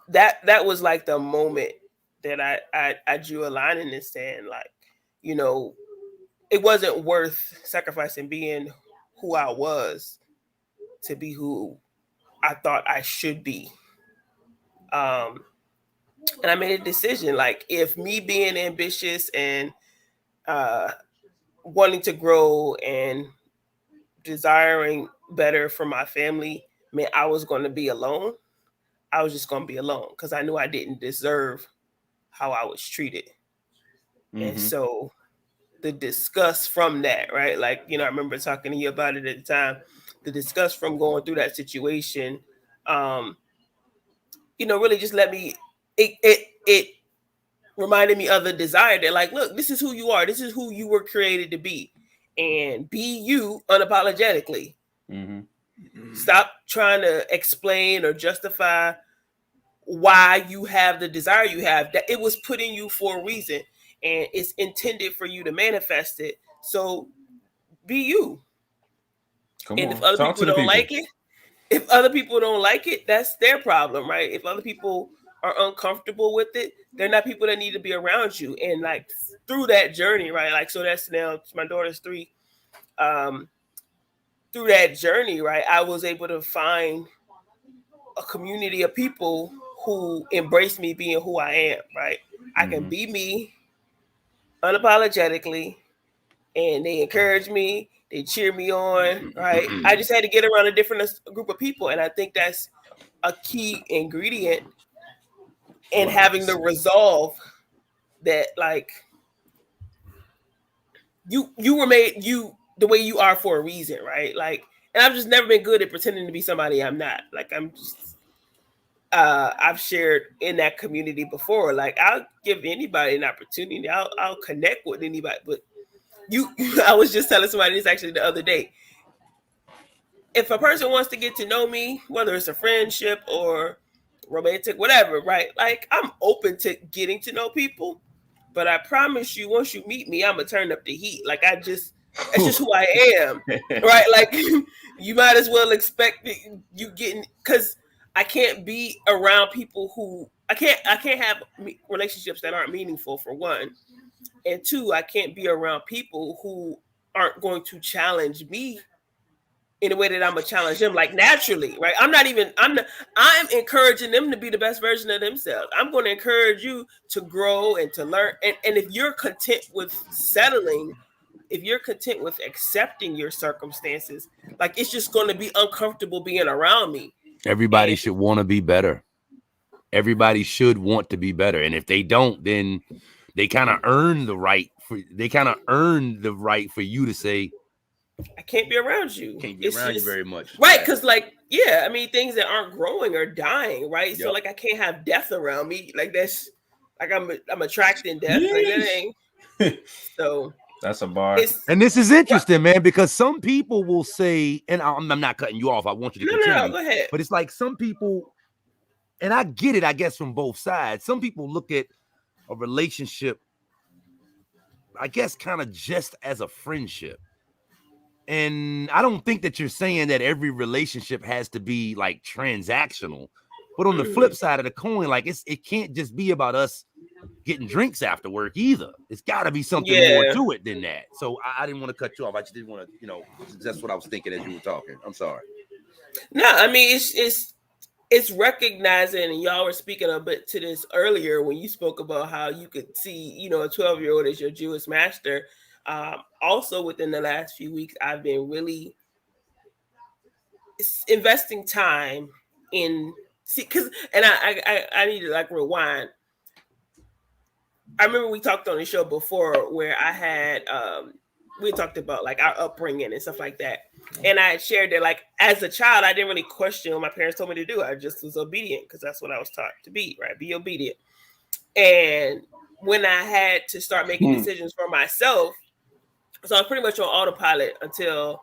that was like the moment that I drew a line in the sand, like, you know, it wasn't worth sacrificing being who I was to be who I thought I should be. And I made a decision, like, if me being ambitious and wanting to grow and desiring better for my family meant I was going to be alone, I was just going to be alone because I knew I didn't deserve how I was treated. And so the disgust from that, right? Like, you know, I remember talking to you about it at the time. The disgust from going through that situation, you know, really just let me, it reminded me of the desire that, like, look, this is who you are. This is who you were created to be. And be you unapologetically. Stop trying to explain or justify why you have the desire you have. That it was put in you for a reason, and it's intended for you to manifest it. So be you. And if other people don't like it, that's their problem, right? If other people are uncomfortable with it, they're not people that need to be around you. And like through that journey, right? Like, so that's now my daughter's 3. Through that journey, right, I was able to find a community of people who embrace me being who I am, right? I can be me unapologetically, and they encourage me, they cheer me on, right? I just had to get around a different group of people, and I think that's a key ingredient in having the resolve that, like, you were made the way you are for a reason, right? Like, and I've just never been good at pretending to be somebody I'm not. Like, I'm just I've shared in that community before. Like, I'll give anybody an opportunity. I'll connect with anybody. But I was just telling somebody this actually the other day. If a person wants to get to know me, whether it's a friendship or romantic, whatever, right? Like, I'm open to getting to know people. But I promise you, once you meet me, I'm gonna turn up the heat. Like, it's just who I am, right? Like, you might as well expect you getting, because I can't be around people who I can't have relationships that aren't meaningful, for one, and 2, I can't be around people who aren't going to challenge me in a way that I'm gonna challenge them, like, naturally, right? I'm encouraging them to be the best version of themselves. I'm going to encourage you to grow and to learn. And if you're content with settling, if you're content with accepting your circumstances, like, it's just going to be uncomfortable being around me. Everybody should want to be better. Everybody should want to be better. And if they don't, then they kind of earn the right for you to say, I can't be around you. Can't be around you very much. Right. Because, like, yeah, I mean, things that aren't growing are dying, right? Yep. So, like, I can't have death around me. Like, that's like I'm attracting death. Like, that ain't. So that's a bar. And this is interesting, man, because some people will say, and I'm not cutting you off. I want you to continue. No, go ahead. But it's like some people, and I get it, I guess, from both sides. Some people look at a relationship, I guess, kind of just as a friendship. And I don't think that you're saying that every relationship has to be like transactional. But on the flip side of the coin, like, it can't just be about us getting drinks after work either. It's got to be something more to it than that. So I didn't want to cut you off. I just didn't want to, that's what I was thinking as you were talking. I'm sorry. No, I mean, it's recognizing, and y'all were speaking a bit to this earlier when you spoke about how you could see, a 12-year-old as your Jewish master. Also, within the last few weeks, I've been really investing time in I need to, like, rewind. I remember we talked on the show before where I had we talked about like our upbringing and stuff like that. And I had shared that like as a child, I didn't really question what my parents told me to do. I just was obedient because that's what I was taught to be, right? Be obedient. And when I had to start making decisions for myself, so I was pretty much on autopilot until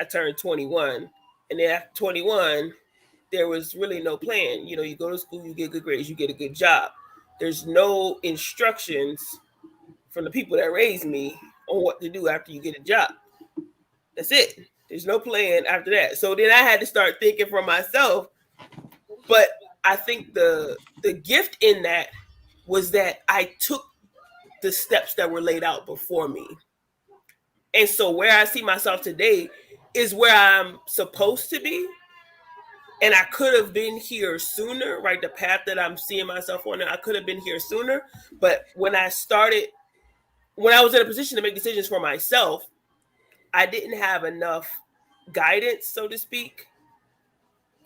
I turned 21. And then after 21, there was really no plan. You know, you go to school, you get good grades, you get a good job. There's no instructions from the people that raised me on what to do after you get a job. That's it. There's no plan after that. So then I had to start thinking for myself. But I think the gift in that was that I took the steps that were laid out before me. And so where I see myself today is where I'm supposed to be. And I could have been here sooner, right? The path that I'm seeing myself on, I could have been here sooner. But when I was in a position to make decisions for myself, I didn't have enough guidance, so to speak,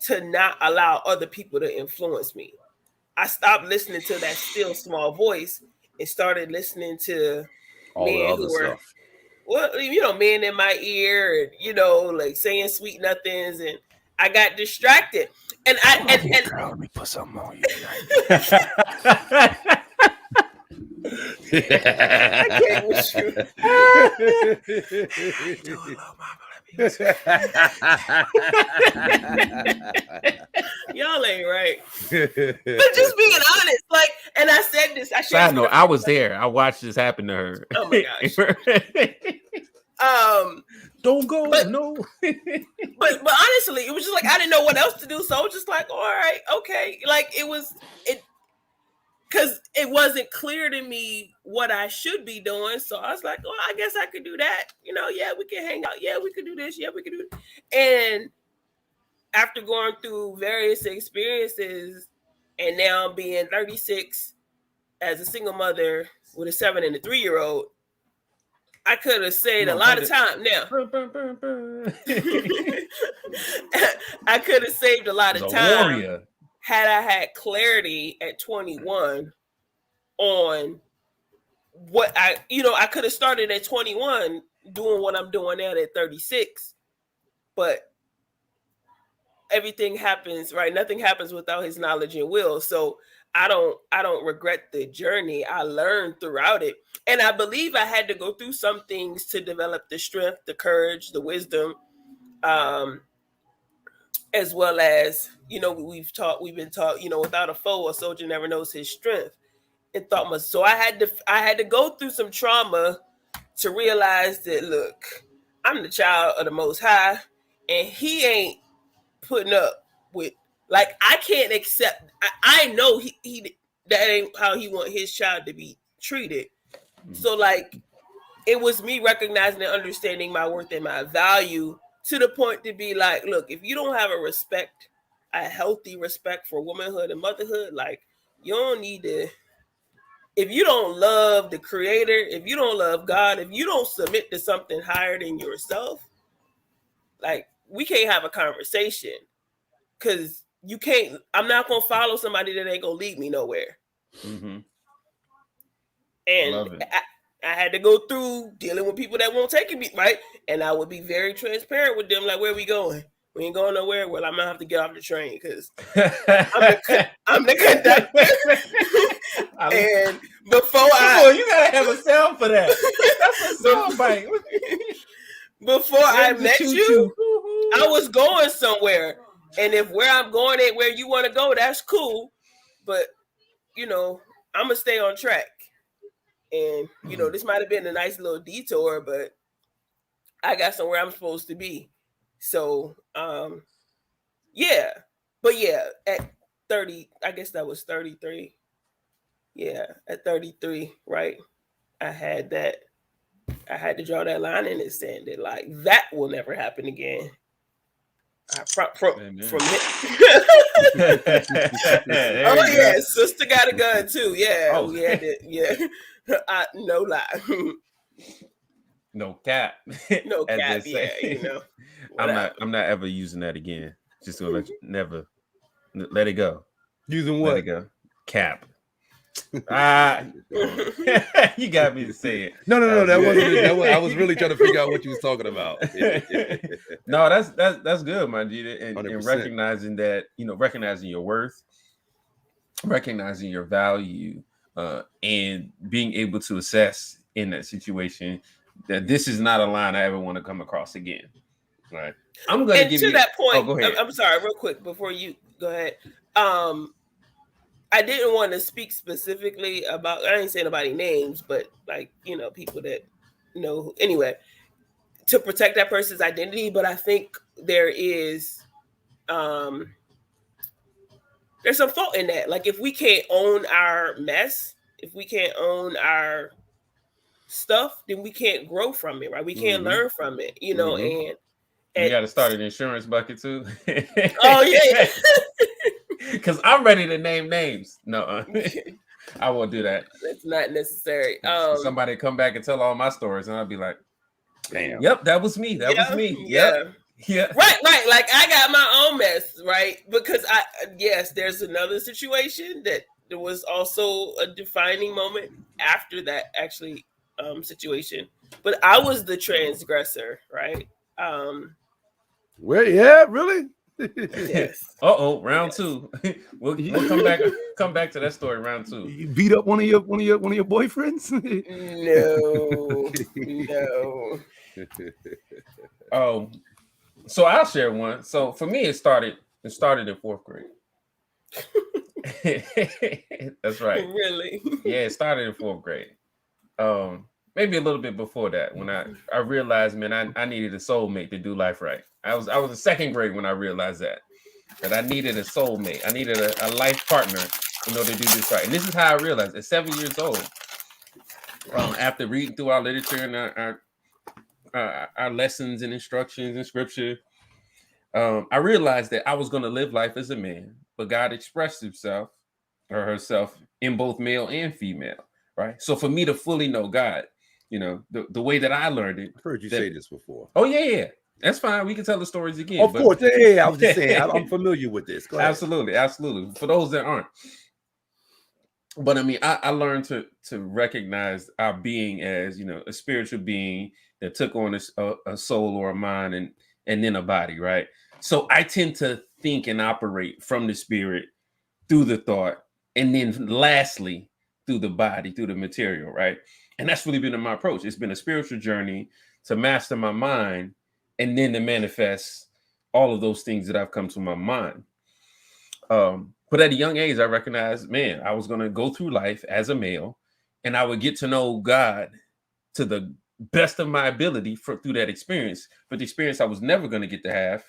to not allow other people to influence me. I stopped listening to that still small voice and started listening to all the men other who were, stuff. well, you know, men in my ear and, you know, like saying sweet nothings, and I got distracted. And Girl, let me put something on you. I can't with you. Do a little mama, y'all ain't right. But just being honest, like, and I said this. Side note, I was there. I watched this happen to her. Oh my gosh. Don't go. But, no. but honestly, it was just like I didn't know what else to do, so I was just like, all right, okay. Like because it wasn't clear to me what I should be doing. So I was like, well, I guess I could do that. You know, yeah, we can hang out. Yeah, we could do this. Yeah, we could do it. And after going through various experiences and now being 36 as a single mother with a 7 and a 3-year-old, I could have saved a lot of time now. I could have saved a lot of time. Warrior. Had I had clarity at 21 on what I could have started at 21 doing what I'm doing now at 36, but everything happens, right? Nothing happens without his knowledge and will. So I don't regret the journey. I learned throughout it. And I believe I had to go through some things to develop the strength, the courage, the wisdom, as well as, we've been taught, without a foe, a soldier never knows his strength. And thought much. So I had to go through some trauma to realize that, look, I'm the child of the Most High, and he ain't putting up with, like, I can't accept. I know he that ain't how he want his child to be treated. So, like, it was me recognizing and understanding my worth and my value to the point to be like, look, if you don't have a healthy respect for womanhood and motherhood, like, you don't need to. If you don't love the Creator, if you don't love God, if you don't submit to something higher than yourself, like, we can't have a conversation, because you can't. I'm not gonna follow somebody that ain't gonna lead me nowhere. Mm-hmm. And I had to go through dealing with people that won't take it right, and I would be very transparent with them. Like, where are we going? We ain't going nowhere. Well, I'm gonna have to get off the train because I'm the conductor. And before you gotta have a sound for that. That's a sound bite. Before I met you, I was going somewhere, and if where I'm going ain't where you want to go, that's cool. But I'm gonna stay on track. And this might have been a nice little detour, but I got somewhere I'm supposed to be. So, yeah. But yeah, at 30, I guess that was 33. Yeah, at 33, right? I had to draw that line in the sand that, like, that will never happen again. From oh yeah, sister got a gun too. Yeah, we had it. Yeah, no lie. No cap. No cap. Yeah, I'm not ever using that again. Just gonna let it go. Using what? Let it go. Cap. You got me to say it. No. That wasn't it. I was really trying to figure out what you was talking about. No, that's good, my Gita, and 100%. recognizing that, recognizing your worth, recognizing your value, and being able to assess in that situation that this is not a line I ever want to come across again. Right. I'm going to give you that point. Oh, go ahead. I'm sorry, real quick before you go ahead. I didn't want to speak specifically about, I ain't saying nobody names, but like, people that know anyway, to protect that person's identity. But I think there is, there's some fault in that. Like, if we can't own our mess, if we can't own our stuff, then we can't grow from it, right? We can't learn from it, and you got to start an insurance bucket too. Oh yeah. Because I'm ready to name names. No, I won't do that. That's not necessary. Somebody come back and tell all my stories, and I'll be like, damn. Yep, that was me. That was me. Yep. Yeah. Right. Like, I got my own mess, right? Because there's another situation that there was also a defining moment after that actually situation. But I was the transgressor, right? Well, yeah, really? Yes. Round two. We'll come back to that story. Round two. You beat up one of your boyfriends? No. So I'll share one. So for me, it started in 4th grade. That's right. Really? Yeah, it started in 4th grade. Maybe a little bit before that, when I realized, man, I needed a soulmate to do life right. I was in 2nd grade when I realized that I needed a soulmate. I needed a life partner in order to do this right. And this is how I realized at 7 years old, after reading through our literature and our lessons and instructions in scripture, I realized that I was going to live life as a man, but God expressed himself or herself in both male and female, right? So for me to fully know God, the way that I learned it. I've heard you say this before. Oh, yeah. That's fine. We can tell the stories again. Of course. Yeah. I was just saying, I'm familiar with this. Go ahead. Absolutely. For those that aren't. But I mean, I learned to recognize our being as, a spiritual being that took on a soul or a mind and then a body, right? So I tend to think and operate from the spirit through the thought, and then lastly, through the body, through the material, right? And that's really been my approach. It's been a spiritual journey to master my mind and then to manifest all of those things that I've come to my mind. But at a young age, I recognized, man, I was going to go through life as a male, and I would get to know God to the best of my ability through that experience. But the experience I was never going to get to have,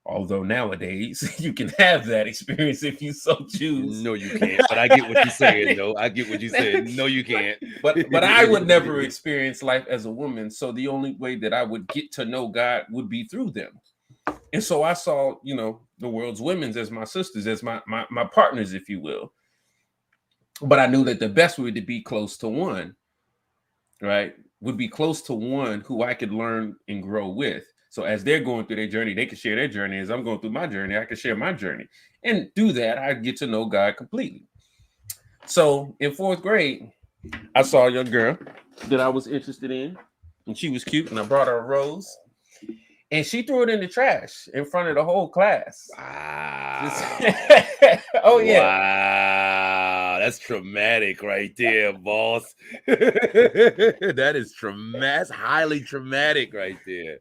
although nowadays you can have that experience if you so choose. No, you can't. But I get what you're saying, though. I get what you're saying. No, you can't. But I would never experience life as a woman. So the only way that I would get to know God would be through them. And so I saw, the world's women as my sisters, as my partners, if you will. But I knew that the best way to be close to one, right, would be close to one who I could learn and grow with. So as they're going through their journey, they can share their journey. As I'm going through my journey, I can share my journey. And through that, I get to know God completely. So in 4th grade, I saw a young girl that I was interested in, and she was cute, and I brought her a rose. And she threw it in the trash in front of the whole class. Wow. Oh, yeah. Wow. That's traumatic right there, boss. That is traumatic. Highly traumatic right there.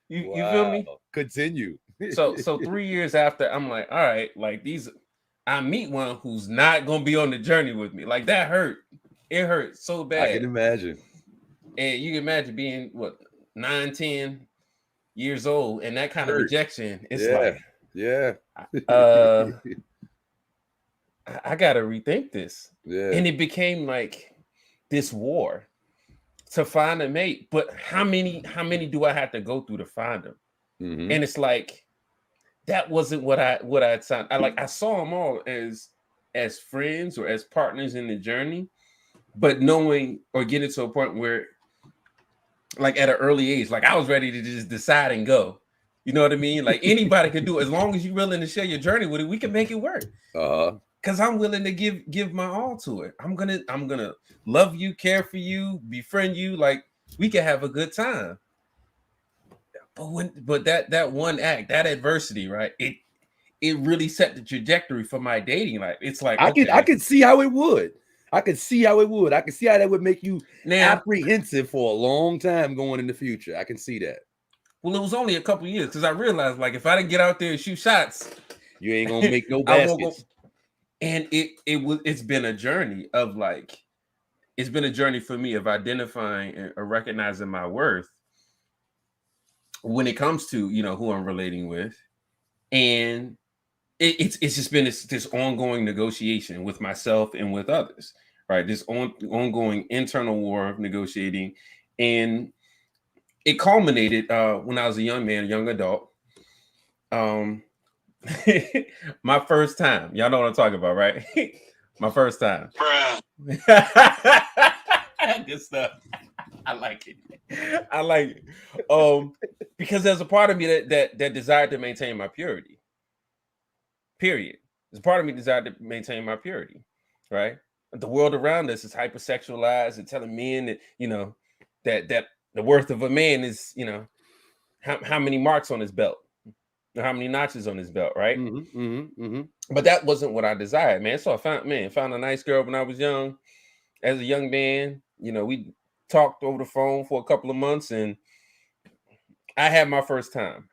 You feel me? Continue. So 3 years after, I'm like, all right, like I meet one who's not going to be on the journey with me. Like, that hurt. It hurt so bad. I can imagine. And you can imagine being, 9, 10 years old, and that kind of rejection. It's I gotta rethink this. Yeah. And it became like this war to find a mate. But how many do I have to go through to find them? Mm-hmm. And it's like that wasn't what I signed. I saw them all as friends or as partners in the journey, but knowing or getting to a point where, like at an early age, like I was ready to just decide and go. You know what I mean? Like anybody can do it as long as you're willing to share your journey with it. We can make it work. because I'm willing to give my all to it. I'm gonna love you, care for you, befriend you. Like we can have a good time. But that one act, that adversity, right? It really set the trajectory for my dating life. It's like I could see how it would. I could see how it would. I could see how that would make you now apprehensive for a long time going in the future. I can see that. Well, it was only a couple years because I realized, like, if I didn't get out there and shoot shots, you ain't gonna make no I won't go. baskets. And it's been a journey of like, it's been a journey for me of identifying or recognizing my worth when it comes to, you know, who I'm relating with, and it's just been this ongoing negotiation with myself and with others, right? This ongoing internal war of negotiating, and it culminated when I was a young man, a young adult. My first time. Y'all know what I'm talking about, right? My first time. Good stuff. I like it. I like it. Because there's a part of me that desired to maintain my purity. Period. There's a part of me desired to maintain my purity, right? The world around us is hypersexualized and telling men that, you know, that the worth of a man is, you know, how many marks on his belt, or how many notches on his belt, right? But that wasn't what I desired, man. So I found a nice girl when I was young. As a young man, you know, we talked over the phone for a couple of months, and I had my first time.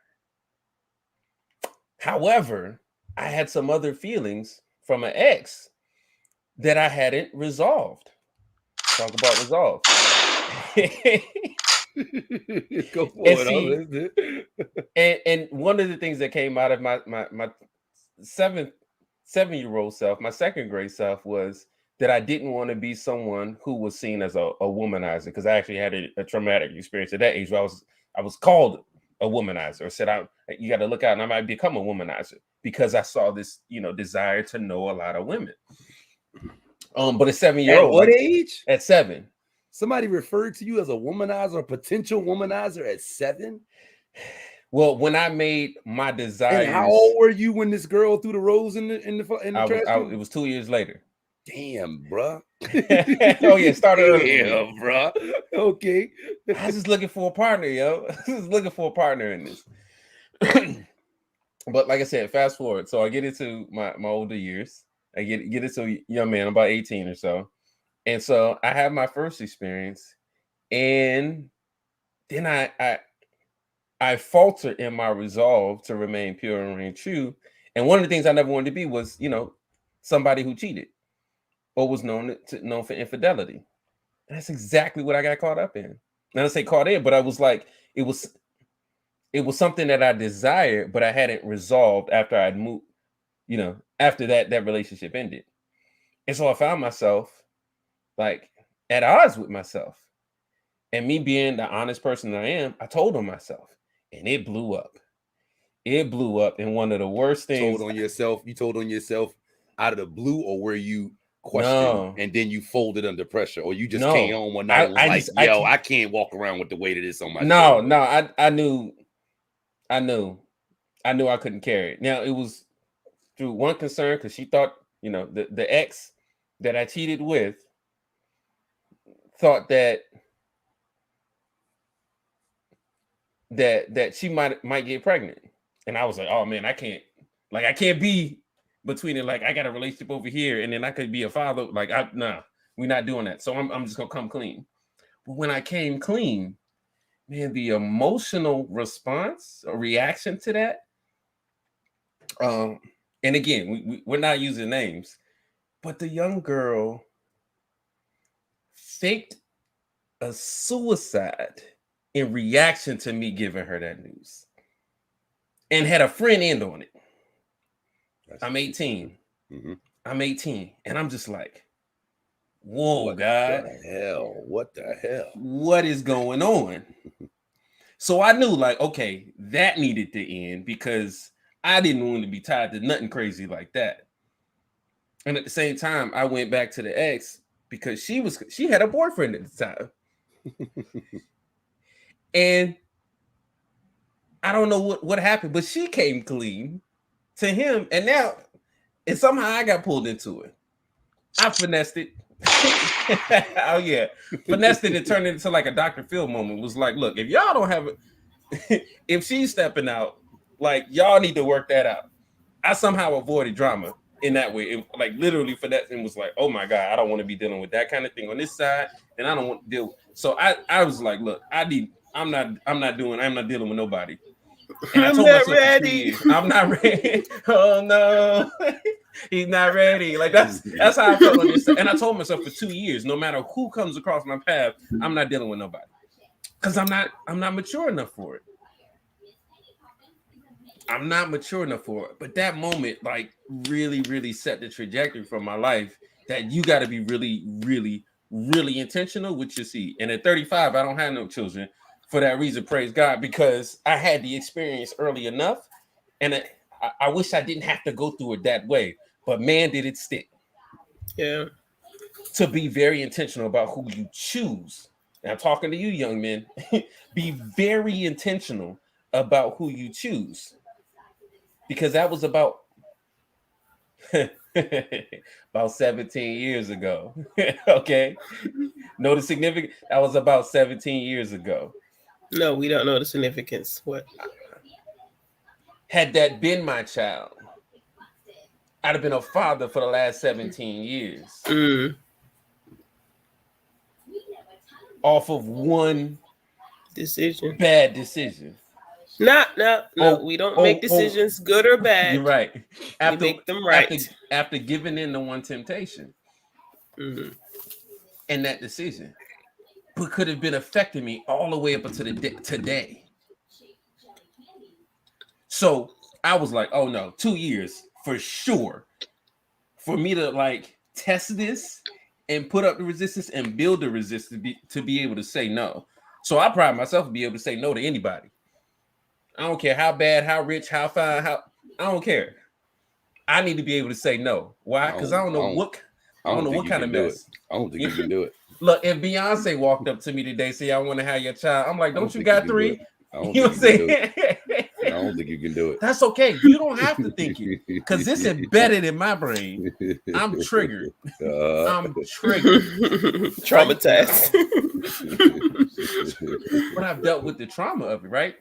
However, I had some other feelings from an ex that I hadn't resolved. Talk about resolve. Go for it. And one of the things that came out of my 7-year-old self, my second grade self, was that I didn't want to be someone who was seen as a womanizer, because I actually had a traumatic experience at that age where I was called a womanizer, or said, you got to look out, and I might become a womanizer, because I saw this, you know, desire to know a lot of women. But a 7-year-old, at what age? At 7. Somebody referred to you as a womanizer, a potential womanizer at 7? Well, when I made my desires. And how old were you when this girl threw the rose in the trash can? It was 2 years later. Damn, bruh. Oh yeah, started early. Yeah, bruh. Okay. I was just looking for a partner, yo. I was looking for a partner in this. But like I said, fast forward. So I get into my older years. I get into a young man, about 18 or so. And so I have my first experience, and then I falter in my resolve to remain pure and remain true. And one of the things I never wanted to be was, you know, somebody who cheated or was known for infidelity. And that's exactly what I got caught up in. Not to say caught in, but I was like, it was something that I desired, but I hadn't resolved after I'd moved, you know, after that relationship ended. And so I found myself like at odds with myself. And me being the honest person I am, I told on myself, and it blew up. It blew up in one of the worst things. You told on yourself out of the blue, or were you questioned and then you folded under pressure, or you just came home one night and was I can't walk around with the weight of this on my shoulder? No, I knew I couldn't carry it. Now, it was through one concern, because she thought, you know, the ex that I cheated with thought that she might get pregnant. And I was like, oh man, I can't be between it. Like, I got a relationship over here, and then I could be a father. Like, we're not doing that. So I'm just gonna come clean. But when I came clean, man, the emotional response or reaction to that, and again, we're not using names, but the young girl faked a suicide in reaction to me giving her that news, and had a friend end on it. I'm 18. Mm-hmm. I'm 18, and I'm just like, whoa, God. What the hell? What is going on? So I knew, like, okay, that needed to end, because I didn't want to be tied to nothing crazy like that. And at the same time, I went back to the ex, because she had a boyfriend at the time. And I don't know what happened, but she came clean to him. And now And somehow I got pulled into it. I finessed it. Oh yeah, finessed it and turned it into like a Dr. Phil moment. It was like, look, if y'all don't have it, if she's stepping out, like y'all need to work that out. I somehow avoided drama in that way. It, like literally for that thing was like, oh my God, I don't want to be dealing with that kind of thing on this side, and I don't want to deal with. So I was like, look, I'm not dealing with nobody. And I told myself for 2 years, I'm not ready. Oh no, he's not ready. Like that's how I felt on this. And I told myself for 2 years, no matter who comes across my path, I'm not dealing with nobody. Because I'm not mature enough for it. I'm not mature enough for it. But that moment, like, really, really set the trajectory for my life that you got to be really, really, really intentional with your seed. And at 35, I don't have no children for that reason, praise God, because I had the experience early enough. And I wish I didn't have to go through it that way. But man, did it stick. Yeah. To be very intentional about who you choose. And I'm talking to you, young men. Be very intentional about who you choose. Because that was about 17 years ago. Okay. Know the significance? That was about 17 years ago. No, we don't know the significance. What? Had that been my child, I'd have been a father for the last 17 years. Off of one decision. Bad decision. No, we don't make decisions good or bad. You're right. We make them right. After giving in to one temptation. And that decision. But could have been affecting me all the way up until today. So I was like, oh no, 2 years for sure. For me to like test this and put up the resistance and build the resistance to be able to say no. So I pride myself to be able to say no to anybody. I don't care how bad, how rich, how fine, I don't care. I need to be able to say no. Why? Because I don't know what kind of mess. I don't think you can do it. Look, if Beyonce walked up to me today, say, I want to have your child, I'm like, don't you got 3? I don't think you can do it. That's okay. You don't have to think it because it's embedded in my brain. I'm triggered. Traumatized. But I've dealt with the trauma of it, right?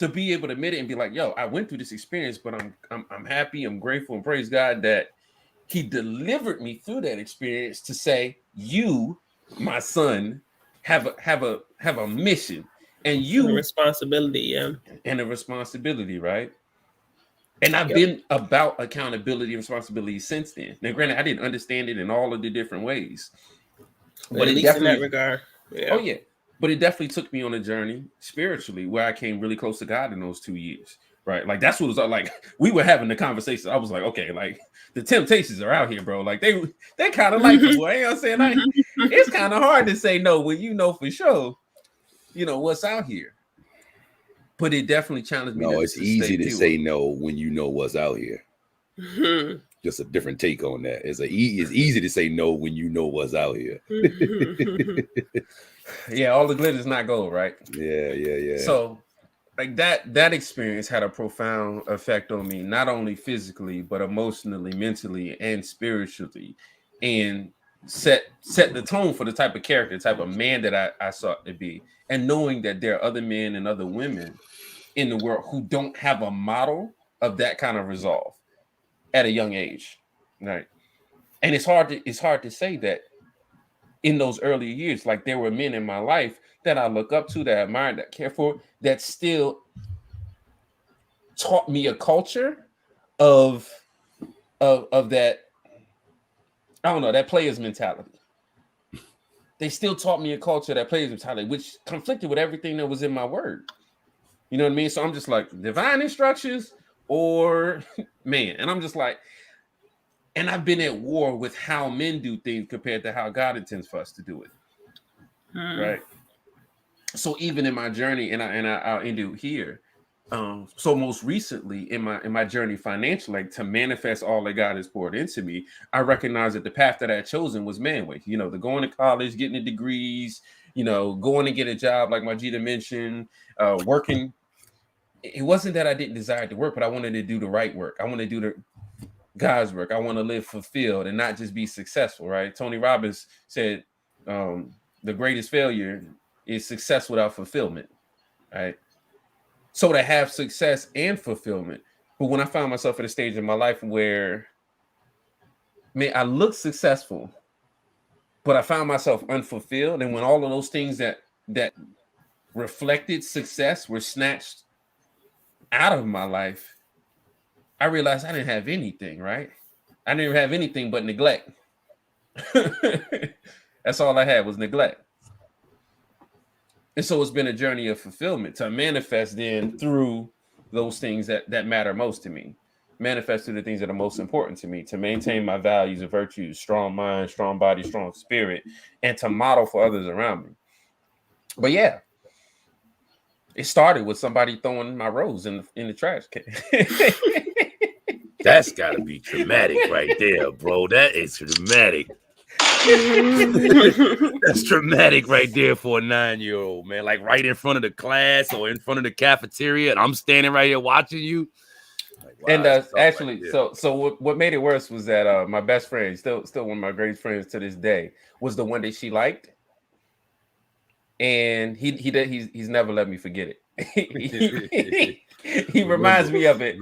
To be able to admit it and be like, yo, I went through this experience, but I'm happy, I'm grateful, and praise God that He delivered me through that experience to say, you, my son, have a mission. And you a responsibility, yeah. And a responsibility, right? And I've been about accountability and responsibility since then. Now, granted, I didn't understand it in all of the different ways. But at least in that regard. Yeah. Oh, yeah. But it definitely took me on a journey spiritually where I came really close to God in those 2 years. Right. Like that's what it was like. We were having the conversation. I was like, okay, like the temptations are out here, bro. Like they kind of like it, boy. You know what I'm saying? Like, it's kind of hard to say no when you know for sure, you know, what's out here. But it definitely challenged me. No, it's easy to say no when you know what's out here. Just a different take on that. It's easy to say no when you know what's out here. Yeah, all the glitter's not gold, right? Yeah. So like that experience had a profound effect on me, not only physically, but emotionally, mentally, and spiritually, and set the tone for the type of character, type of man that I sought to be. And knowing that there are other men and other women in the world who don't have a model of that kind of resolve at a young age, right? And it's hard to say that in those early years, like there were men in my life that I look up to, that I admire, that I care for, that still taught me a culture of that, I don't know, that player's mentality. They still taught me a culture, that player's mentality, which conflicted with everything that was in my word. You know what I mean? So I'm just like, divine instructions or man. And I'm just like, and I've been at war with how men do things compared to how God intends for us to do it. Right. So even in my journey, and I'll end it here. So most recently in my journey financially, like to manifest all that God has poured into me, I recognize that the path that I had chosen was manway. You know, the going to college, getting the degrees, you know, going to get a job like Majida mentioned, working. It wasn't that I didn't desire to work, but I wanted to do the right work. I wanted to do God's work. I want to live fulfilled and not just be successful, right? Tony Robbins said the greatest failure is success without fulfillment, right? So to have success and fulfillment. But when I found myself at a stage in my life where, man, I looked successful, but I found myself unfulfilled. And when all of those things that reflected success were snatched out of my life, I realized I didn't have anything, right? I didn't have anything but neglect. That's all I had was neglect. And so it's been a journey of fulfillment to manifest then through those things that matter most to me, manifest through the things that are most important to me, to maintain my values and virtues, strong mind, strong body, strong spirit, and to model for others around me. But yeah, it started with somebody throwing my rose in the trash can. That's gotta be traumatic right there, bro. That is traumatic. That's traumatic right there for a 9-year-old, man. Like right in front of the class or in front of the cafeteria, and I'm standing right here watching you. Like, wow, and actually, right, so what made it worse was that my best friend, still one of my greatest friends to this day, was the one that she liked, and he's never let me forget it. He reminds me of it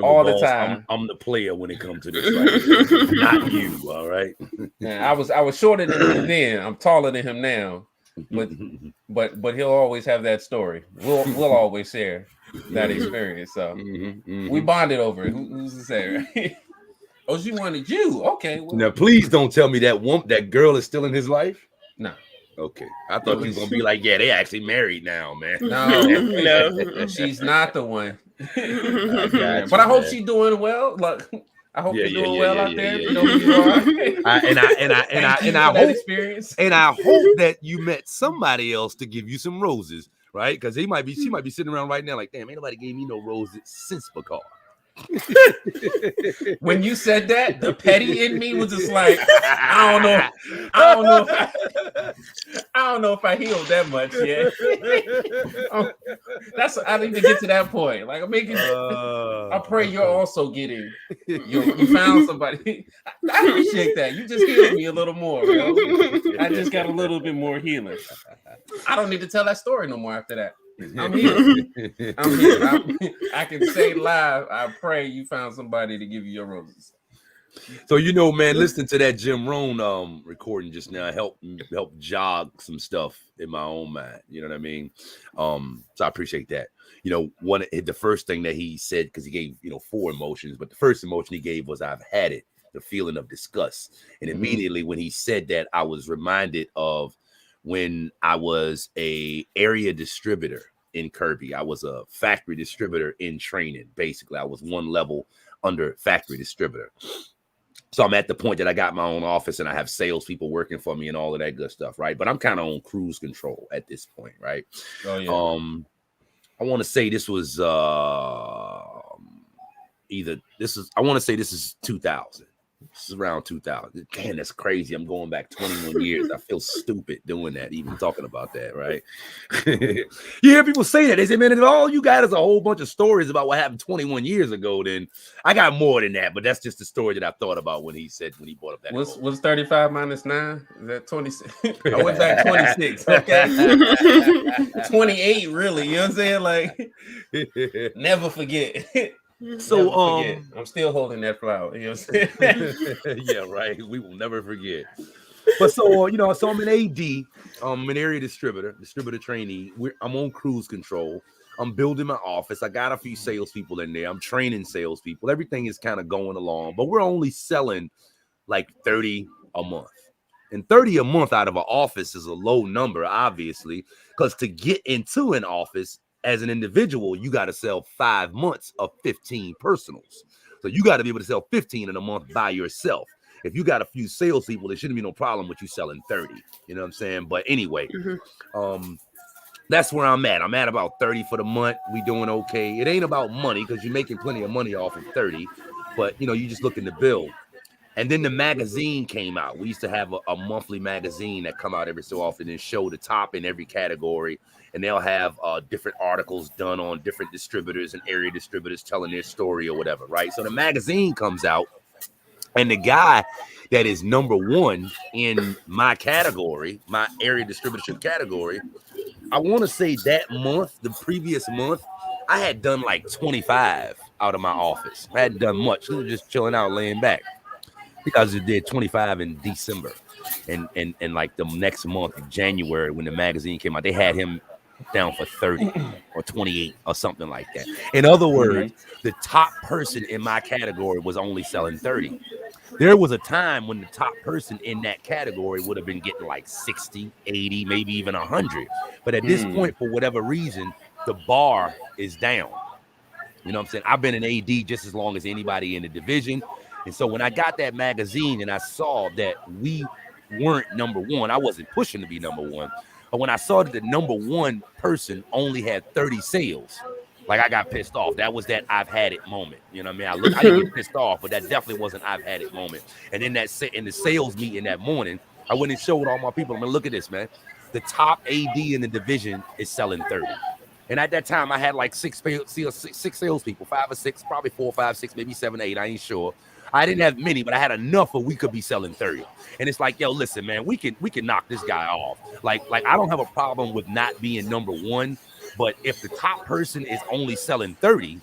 all the time. I'm the player when it comes to this, right? Not you, all right? Man, I was shorter than him then. I'm taller than him now, but he'll always have that story. We'll always share that experience. So we bonded over it. Who's to say, right? Oh, she wanted you. Okay. Well. Now, please don't tell me that girl is still in his life. No. Okay, I thought you were gonna be like, yeah, they actually married now, man. No, she's not the one. But I hope she's doing well. Look, I hope you're doing well out there. You know who you are. I hope that you met somebody else to give you some roses, right? Because she might be sitting around right now like, damn, ain't nobody gave me no roses since Bakar. When you said that, the petty in me was just like, I don't know if I healed that much yet. I didn't even get to that point. Like I'm making. I pray you're also getting. You found somebody. I appreciate that. You just healed me a little more. Bro. I just got a little bit more healing. I don't need to tell that story no more after that. I'm here. I can say live. I pray you found somebody to give you your roses. So man, listening to that Jim Rohn recording just now helped jog some stuff in my own mind. You know what I mean? So I appreciate that. The first thing that he said, because he gave 4 emotions, but the first emotion he gave was I've had it, the feeling of disgust. And immediately when he said that, I was reminded of when I was a area distributor in Kirby. I was a factory distributor in training. Basically, I was one level under factory distributor. So I'm at the point that I got my own office and I have salespeople working for me and all of that good stuff, right? But I'm kind of on cruise control at this point, right? Oh yeah. I want to say this was I want to say this is 2000. This is around 2000. Damn, that's crazy. I'm going back 21 years. I feel stupid doing that, even talking about that, right? You hear people say that. They say, man, if all you got is a whole bunch of stories about what happened 21 years ago, then I got more than that. But that's just the story that I thought about when he brought up that. What's 35 minus 9? Is that 26? I went back 26. Okay. 28, really. You know what I'm saying? Like, never forget. So I'm still holding that flower. You know what I'm saying? Yeah, right. We will never forget. But so I'm an AD, I'm an area distributor trainee. I'm on cruise control. I'm building my office. I got a few salespeople in there. I'm training salespeople. Everything is kind of going along, but we're only selling like 30 a month. And 30 a month out of an office is a low number, obviously, because to get into an office as an individual, you got to sell 5 months of 15 personals. So you got to be able to sell 15 in a month by yourself. If you got a few salespeople, there shouldn't be no problem with you selling 30. You know what I'm saying? But anyway, that's where I'm at. I'm at about 30 for the month. We doing okay. It ain't about money because you're making plenty of money off of 30. But, you just looking to build. And then the magazine came out. We used to have a monthly magazine that come out every so often and show the top in every category. And they'll have different articles done on different distributors and area distributors telling their story or whatever, right? So the magazine comes out And the guy that is number one in my category, my area distributorship category, I want to say that month, the previous month, I had done like 25 out of my office. I hadn't done much, just chilling out, laying back. I think I just did 25 in December. And like the next month, January, when the magazine came out, they had him down for 30 or 28 or something like that. In other words, the top person in my category was only selling 30. There was a time when the top person in that category would have been getting like 60, 80, maybe even 100. But at this point, for whatever reason, the bar is down. You know what I'm saying? I've been an AD just as long as anybody in the division. And so when I got that magazine and I saw that we weren't number one, I wasn't pushing to be number one. But when I saw that the number one person only had 30 sales, like I got pissed off. That was that I've had it moment. You know what I mean? I didn't get pissed off, but that definitely wasn't I've had it moment. And in the sales meeting that morning, I went and showed all my people, I'm like, look at this, man. The top AD in the division is selling 30. And at that time, I had like six salespeople, 5 or 6, probably 4, 5, 6, maybe 7, 8. I ain't sure. I didn't have many, but I had enough where we could be selling 30. And it's like, yo, listen, man, we can knock this guy off. Like I don't have a problem with not being number one, but if the top person is only selling 30,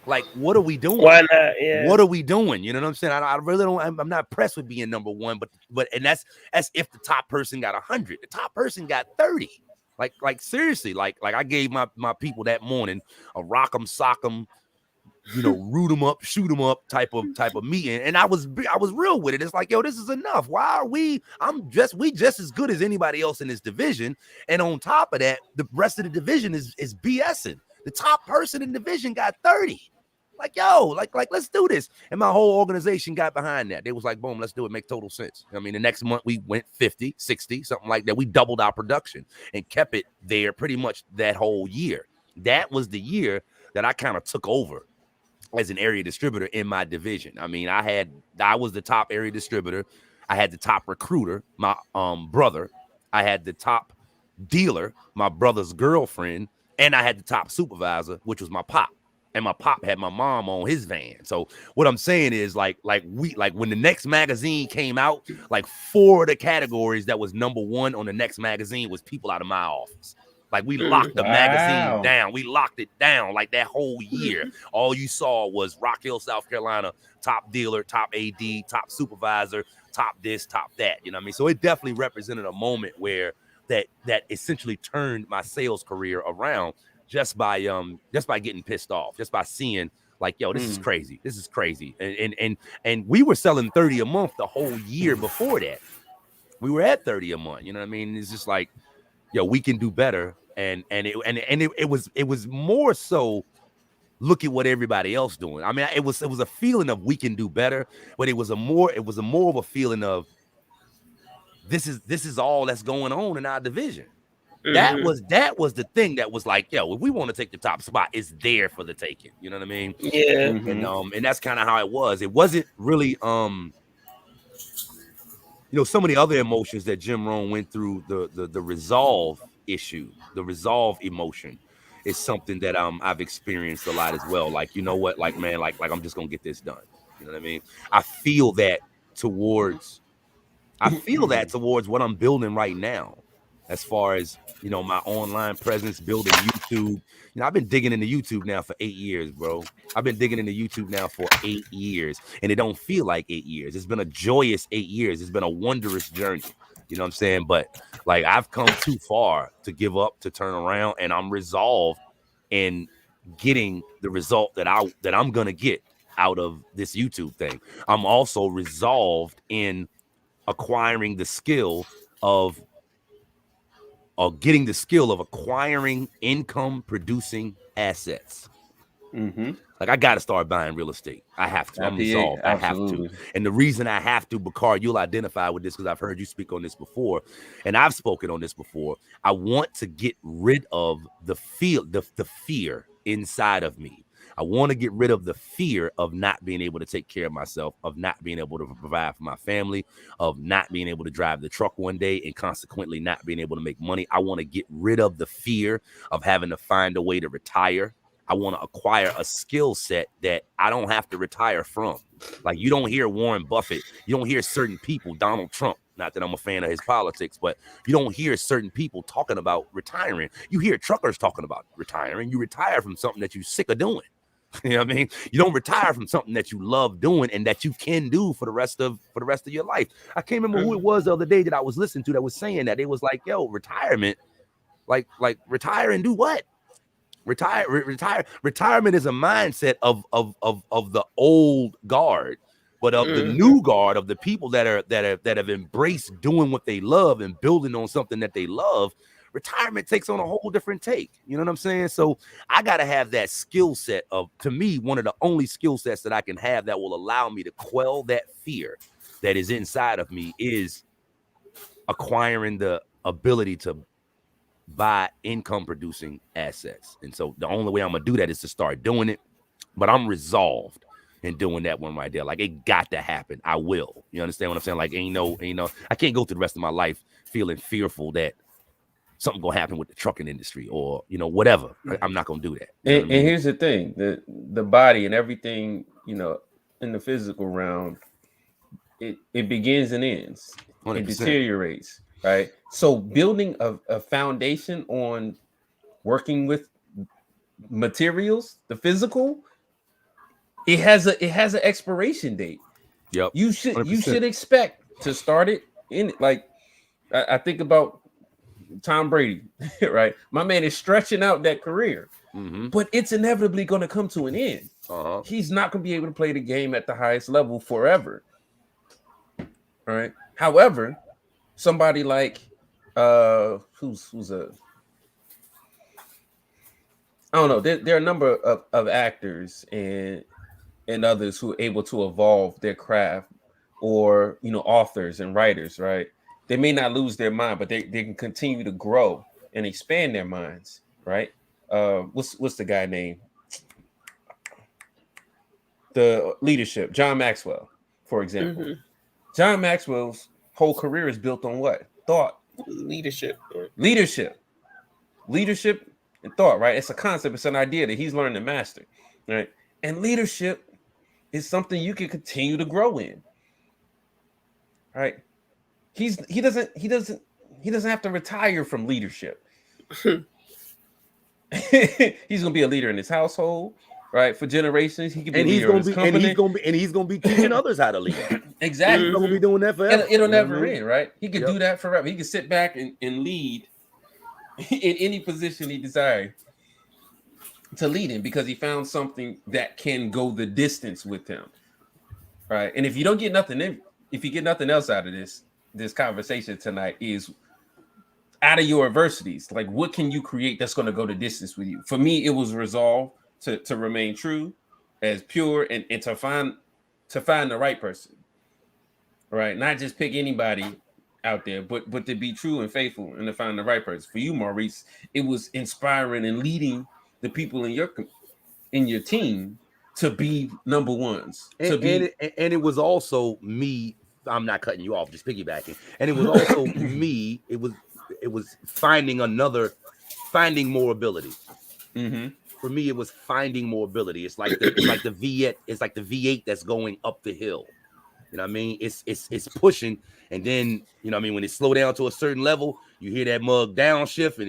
like, what are we doing? Why not? Yeah. What are we doing? You know what I'm saying? I really don't. I'm not pressed with being number one, but and that's if the top person got 100, the top person got 30. Like seriously, like I gave my people that morning a rock 'em, sock 'em, root them up, shoot them up type of meeting, and I was real with it. It's like, yo, this is enough. Why are we just as good as anybody else in this division, and on top of that, the rest of the division is BSing. The top person in the division got 30. Like, yo, like let's do this. And my whole organization got behind that. They was like, boom, let's do it. Make total sense. I mean, the next month we went 50, 60, something like that. We doubled our production and kept it there pretty much that whole year. That was the year that I kind of took over as an area distributor in my division. I mean, I was the top area distributor. I had the top recruiter, my brother. I had the top dealer, my brother's girlfriend, and I had the top supervisor, which was my pop. And my pop had my mom on his van. So what I'm saying is like when the next magazine came out, like 4 of the categories that was number one on the next magazine was people out of my office. Like we locked the magazine down. We locked it down like that whole year. All you saw was Rock Hill, South Carolina, top dealer, top AD, top supervisor, top this, top that. You know what I mean? So it definitely represented a moment where that essentially turned my sales career around. Just by getting pissed off, just by seeing like, yo, this is crazy. This is crazy. And we were selling 30 a month the whole year before that. We were at 30 a month. You know what I mean? It's just like, yo, we can do better. And it was more so look at what everybody else doing. I mean, it was a feeling of we can do better, but it was a more of a feeling of this is all that's going on in our division. That was the thing that was like, yo, if we want to take the top spot, it's there for the taking. You know what I mean? Yeah. And that's kind of how it was. It wasn't really some of the other emotions that Jim Rohn went through, the resolve issue, the resolve emotion is something that I've experienced a lot as well. Like, you know what, like, man, like I'm just gonna get this done. You know what I mean? I feel that towards what I'm building right now, as far as my online presence, building YouTube. I've been digging into YouTube now for 8 years, bro. I've been digging into YouTube now for 8 years, and it don't feel like 8 years. It's been a joyous 8 years. It's been a wondrous journey. You know what I'm saying? But like, I've come too far to give up, to turn around, and I'm resolved in getting the result that I'm gonna get out of this YouTube thing. I'm also resolved in acquiring the skill of acquiring income producing assets. Like, I got to start buying real estate. I have to. I'm resolved. I have to. And the reason I have to, Bakar, you'll identify with this because I've heard you speak on this before, and I've spoken on this before. I want to get rid of the fear inside of me. I want to get rid of the fear of not being able to take care of myself, of not being able to provide for my family, of not being able to drive the truck one day, and consequently not being able to make money. I want to get rid of the fear of having to find a way to retire. I want to acquire a skill set that I don't have to retire from. Like, you don't hear Warren Buffett, you don't hear certain people, Donald Trump, not that I'm a fan of his politics, but you don't hear certain people talking about retiring. You hear truckers talking about retiring. You retire from something that you're sick of doing. You know what I mean? You don't retire from something that you love doing and that you can do for the rest of your life. I can't remember who it was the other day that I was listening to that was saying that. It was like, yo, retirement, like retire and do what? Retirement is a mindset of the old guard, but of the new guard, of the people that have embraced doing what they love and building on something that they love. Retirement takes on a whole different take. You know what I'm saying? So I got to have that skill set of, to me, one of the only skill sets that I can have that will allow me to quell that fear that is inside of me is acquiring the ability to buy income producing assets. And so the only way I'm gonna do that is to start doing it. But I'm resolved in doing that one right there. Like, it got to happen. I will. You understand what I'm saying? Like, ain't no, I can't go through the rest of my life feeling fearful that something gonna happen with the trucking industry or whatever. I'm not gonna do that. And here's the thing: the body and everything, in the physical realm, it begins and ends. 100%. It deteriorates, right? So building a foundation on working with materials, the physical, it has an expiration date. Yep. You should expect to start it in, like, I think about Tom Brady, right? My man is stretching out that career, but it's inevitably going to come to an end. He's not going to be able to play the game at the highest level forever. All right. However, somebody like who's a, I don't know. There are a number of actors and others who are able to evolve their craft, or authors and writers, right? They may not lose their mind, but they can continue to grow and expand their minds, right? What's the guy name? The leadership, John Maxwell, for example. John Maxwell's whole career is built on what? Thought. Leadership and thought, right? It's a concept, it's an idea that he's learned to master, right? And leadership is something you can continue to grow in, right? He doesn't have to retire from leadership. He's gonna be a leader in his household, right? For generations. He can be a leader in his company. And he's gonna be teaching others how to lead. Exactly. He's gonna be doing that forever. It'll never end, right? He could do that forever. He can sit back and lead in any position he desired to lead in, because he found something that can go the distance with him, right? And if you don't get nothing in, if you get nothing else out of this conversation tonight, is out of your adversities, like, what can you create that's going to go the distance with you? For me, it was resolve to remain true, as pure, and to find the right person, right? Not just pick anybody out there, but to be true and faithful and to find the right person. For you, Maurice, it was inspiring and leading the people in your team to be number ones. And it was also me. I'm not cutting you off, just piggybacking. And it was also me. It was finding more ability. For me, it was finding more ability. It's like the V8. It's like the V8 that's going up the hill. You know what I mean? It's pushing, and then when it slow down to a certain level, you hear that mug downshift, and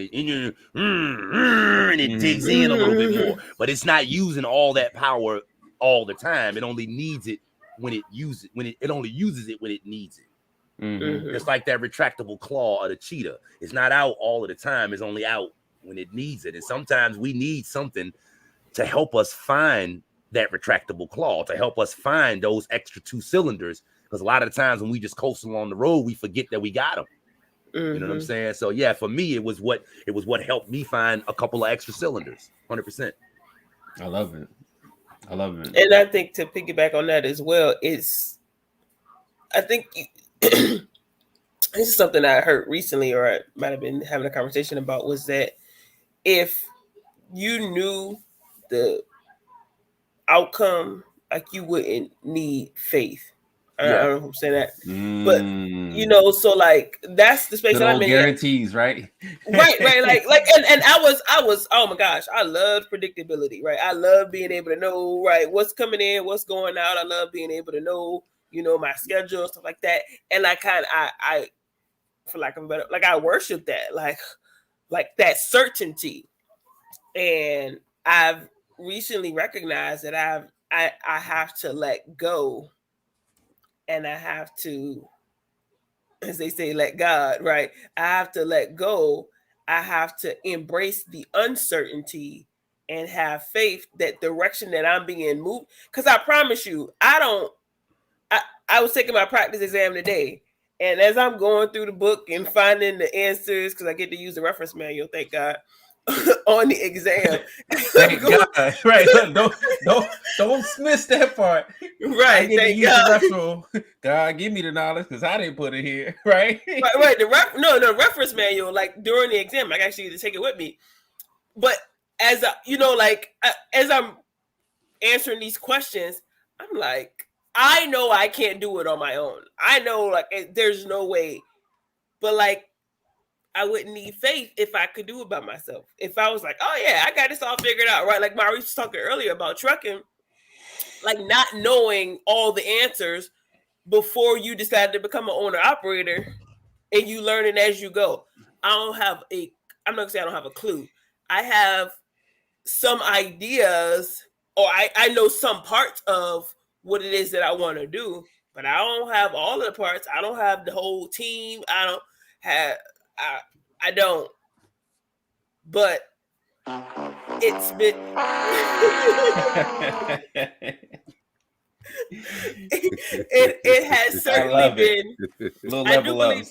it digs in a little bit more. But it's not using all that power all the time. It only needs it when it uses it only uses it when it needs it. It's like that retractable claw of the cheetah. It's not out all of the time. It's only out when it needs it. And sometimes we need something to help us find that retractable claw, to help us find those extra 2 cylinders. Because a lot of the times when we just coast along the road, we forget that we got them. You know what I'm saying? So yeah, for me, it was what helped me find a couple of extra cylinders. 100%. I love it. And I think, to piggyback on that as well, I think this is something I heard recently, or I might have been having a conversation about, was that if you knew the outcome, like, you wouldn't need faith. I don't know if I'm saying that, but you know, so like that's the space Good that I'm old in. guarantees, right? Right, like, and I was, oh my gosh, I love predictability, right? I love being able to know, right, what's coming in, what's going out. I love being able to know, you know, my schedule and stuff like that. And I for lack of a better, like I worship that, like that certainty. And I've recently recognized that I have to let go, and I have to, as they say, let God, right? I have to let go. I have to embrace the uncertainty and have faith that direction that I'm being moved. Because I promise you, I was taking my practice exam today. And as I'm going through the book and finding the answers, because I get to use the reference manual, thank God, on the exam. Thank God. Right. Don't miss that part. Right. I get to Thank use God. the reference. God, give me the knowledge because I didn't put it here. Right. Right. The reference manual, like during the exam, I actually get to take it with me. But as as I'm answering these questions, I'm like, I know I can't do it on my own. I know, like, there's no way. But like, I wouldn't need faith if I could do it by myself. If I was like, oh yeah, I got this all figured out, right? Like Maurice was talking earlier about trucking, like not knowing all the answers before you decide to become an owner operator, and you learning as you go. I'm not gonna say I don't have a clue. I have some ideas, or I know some parts of what it is that I want to do, but I don't have all of the parts. I don't have the whole team. I don't. But it's been it has certainly been. I do believe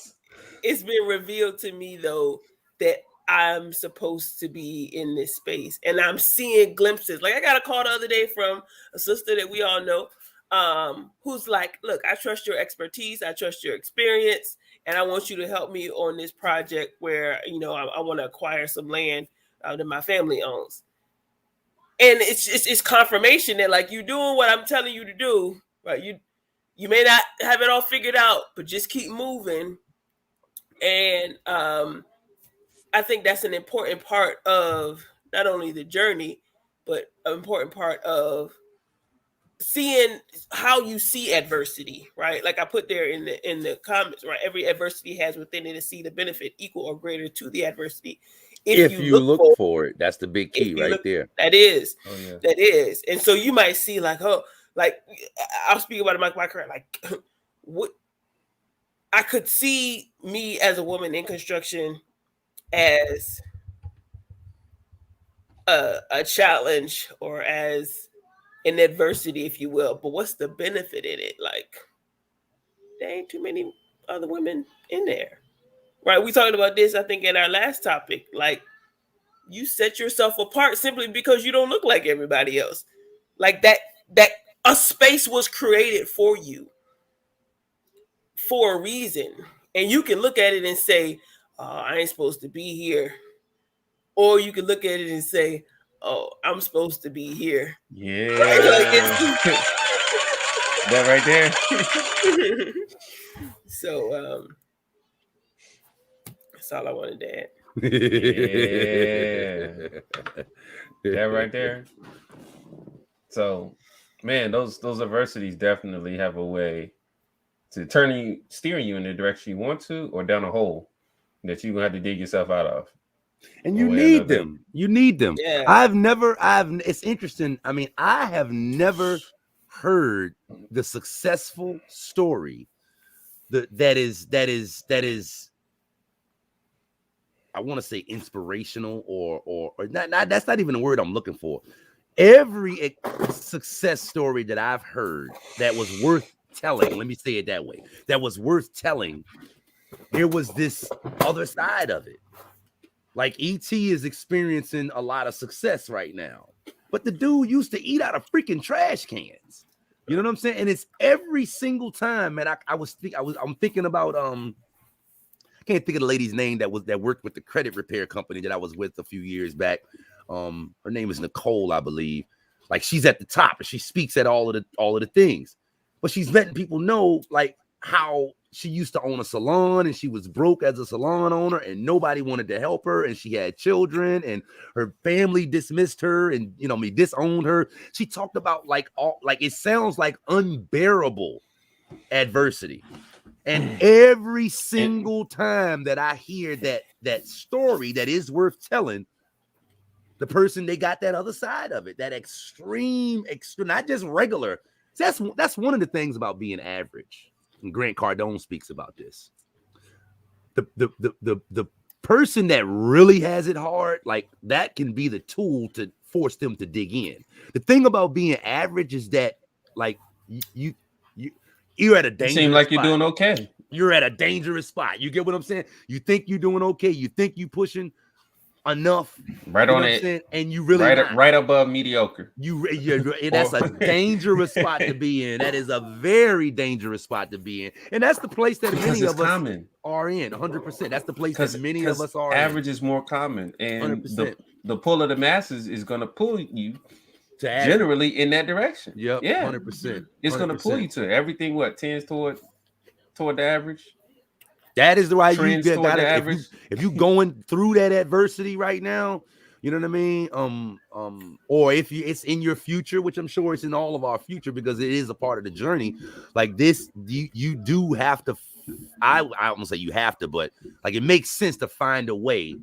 it's been revealed to me though that I'm supposed to be in this space, and I'm seeing glimpses. Like I got a call the other day from a sister that we all know, who's like, look, I trust your expertise, I trust your experience, and I want you to help me on this project where, you know, I want to acquire some land that my family owns. And it's confirmation that like you doing what I'm telling you to do, right? You may not have it all figured out, but just keep moving. And I think that's an important part of not only the journey, but an important part of seeing how you see adversity, right? Like I put there in the comments, right? Every adversity has within it a seed of benefit equal or greater to the adversity. If you look for it, that's the big key right there. That is. And so you might see like, oh, like I'll speak about it in my career, like what I could see me as a woman in construction as a challenge or as an adversity, if you will. But what's the benefit in it? Like, there ain't too many other women in there, right? We talked about this, I think, in our last topic. Like, you set yourself apart simply because you don't look like everybody else. Like that a space was created for you for a reason, and you can look at it and say, oh, I ain't supposed to be here. Or you can look at it and say, oh, I'm supposed to be here. Yeah. That right there. So that's all I wanted to add. Yeah. That right there. So, man, those adversities definitely have a way to steering you in the direction you want to, or down a hole that you're gonna have to dig yourself out of. And you need them. You need them. Yeah. It's interesting. I mean, I have never heard the successful story that is I want to say inspirational or not, that's not even the word I'm looking for. Every success story that I've heard that was worth telling, let me say it that way, that was worth telling, there was this other side of it. Like E.T. is experiencing a lot of success right now, but the dude used to eat out of freaking trash cans. You know what I'm saying? And it's every single time, man. I'm thinking about I can't think of the lady's name that worked with the credit repair company that I was with a few years back. Her name is Nicole, I believe. Like she's at the top and she speaks at all of the things. but she's letting people know like how she used to own a salon and she was broke as a salon owner and nobody wanted to help her and she had children and her family dismissed her and disowned her. She talked about like it sounds like unbearable adversity. And every single time that I hear that story that is worth telling, the person, they got that other side of it, that extreme, not just regular. That's one of the things about being average. And Grant Cardone speaks about this. The person that really has it hard, like that can be the tool to force them to dig in. The thing about being average is that like you're at a dangerous seem like spot. You're doing okay. You're at a dangerous spot. You get what I'm saying? You think you're doing okay. You think you're pushing enough, right on it, and you really right above mediocre. That's a dangerous spot to be in. That is a very dangerous spot to be in, and that's the place that many of us are in. 100%. That's the place that many of us are. Average is more common, and the pull of the masses is going to pull you generally in that direction. Yep, yeah, 100%. It's going to pull you to everything. What tends toward the average. That is the right you got it. If you going through that adversity right now, you know what I mean? Or if it's in your future, which I'm sure it's in all of our future because it is a part of the journey. Like this, you do have to. I won't say you have to, but like it makes sense to find a way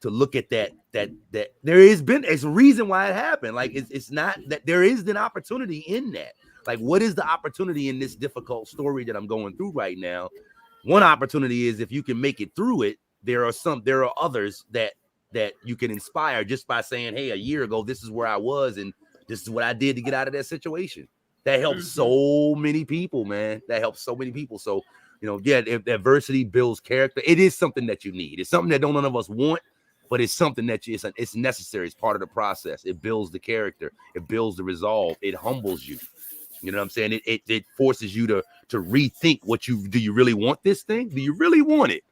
to look at that it's a reason why it happened. Like it's not that there is an opportunity in that. Like, what is the opportunity in this difficult story that I'm going through right now? One opportunity is if you can make it through it, there are others that you can inspire just by saying, hey, a year ago, this is where I was and this is what I did to get out of that situation. That helps so many people, man. That helps so many people. So, if adversity builds character, it is something that you need. It's something that none of us want, but it's something that it's necessary. It's part of the process. It builds the character. It builds the resolve. It humbles you. You know what I'm saying? It forces you to rethink do you really want this thing? Do you really want it?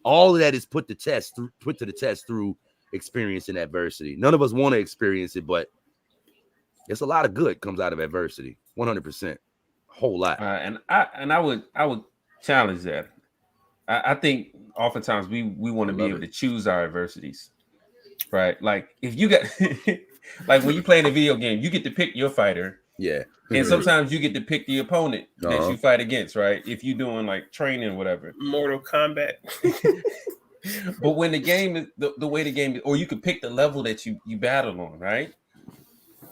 All of that is put to the test through experiencing adversity. None of us want to experience it, but it's a lot of good comes out of adversity. 100%. A whole lot. And I would challenge that. I think oftentimes we want to be able to choose our adversities. Right? Like if you got like when you play in a video game, you get to pick your fighter. Yeah. And sometimes you get to pick the opponent that you fight against, right? If you're doing like training or whatever. Mortal Kombat. But when the game is the way the game is, or you can pick the level that you battle on, right?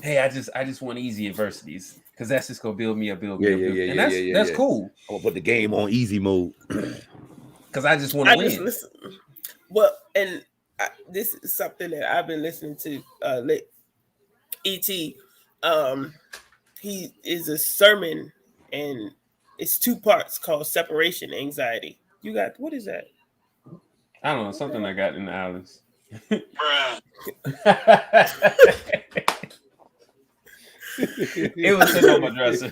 Hey, I just want easy adversities because that's just gonna build me up, build. And that's cool. I'm gonna put the game on easy mode. Because I just want to win. Well, and this is something that I've been listening to E.T. He is a sermon and it's 2 parts called Separation Anxiety. You got, what is that? I don't know, something I got in the islands. It was sitting on my dresser.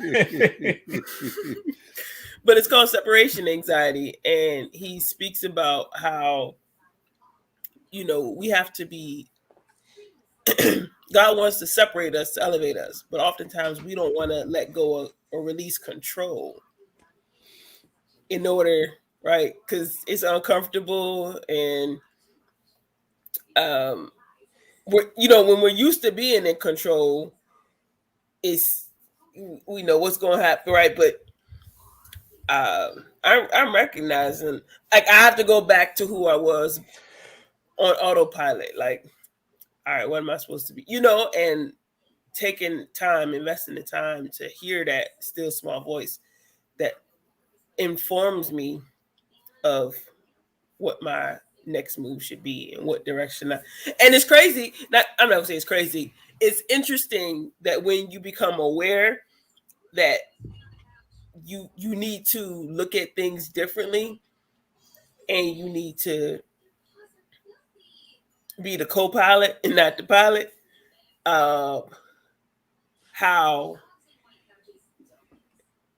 But it's called Separation Anxiety, and he speaks about how, we have to be God wants to separate us to elevate us, but oftentimes we don't want to let go of or release control in order, right? Because it's uncomfortable, and when we're used to being in control, we know what's going to happen, right? But I'm recognizing, like, I have to go back to who I was on autopilot, like, all right, what am I supposed to be? And investing the time to hear that still small voice that informs me of what my next move should be and what direction and it's crazy. I'm not gonna say it's crazy. It's interesting that when you become aware that you need to look at things differently and you need to be the co-pilot and not the pilot. How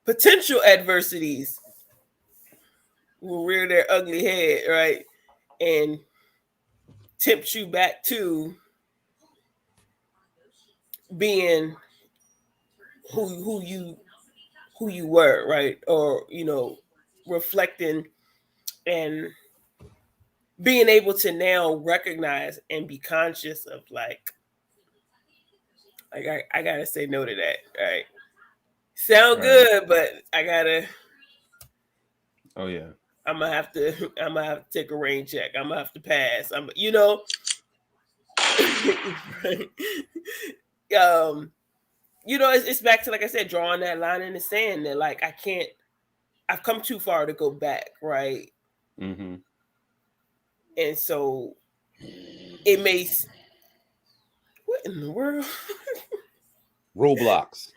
potential adversities will rear their ugly head, right? And tempt you back to being who who you were, right? Or, reflecting and being able to now recognize and be conscious of like I gotta say no to that, right? Sound good, but I gotta. Oh yeah. I'm gonna have to take a rain check. I'm gonna have to pass. It's back to, like I said, drawing that line in the sand that like I've come too far to go back, right? Mm-hmm. And so it makes what in the world? Roblox.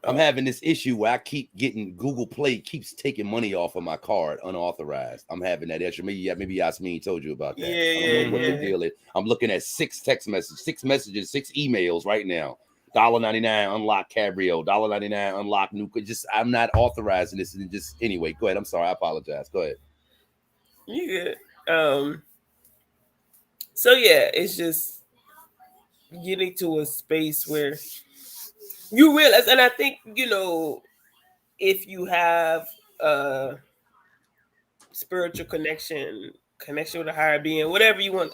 I'm having this issue where I keep getting Google Play keeps taking money off of my card unauthorized. I'm having that issue. Maybe Yasmin told you about that. I don't know what the deal is. I'm looking at 6 text messages, 6 messages, 6 emails right now. $1.99 unlock Cabrio, $1.99 unlock new. Just I'm not authorizing this, and just anyway. Go ahead. I'm sorry. I apologize. Go ahead. You good? So yeah, it's just getting to a space where you realize, and I think if you have a spiritual connection with a higher being, whatever you want,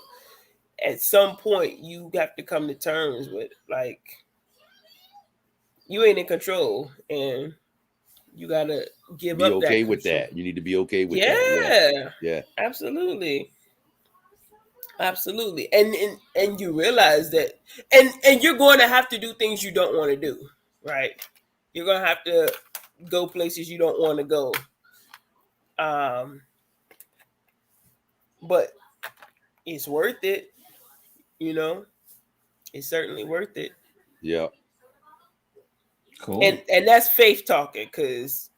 at some point you have to come to terms with like you ain't in control, and you gotta give up okay that with control. that. You need to be okay with that. Yeah, absolutely, and you realize that, and you're going to have to do things you don't want to do, right? You're gonna have to go places you don't want to go, but it's worth it. It's certainly worth it. Yeah. Cool. And that's faith talking, because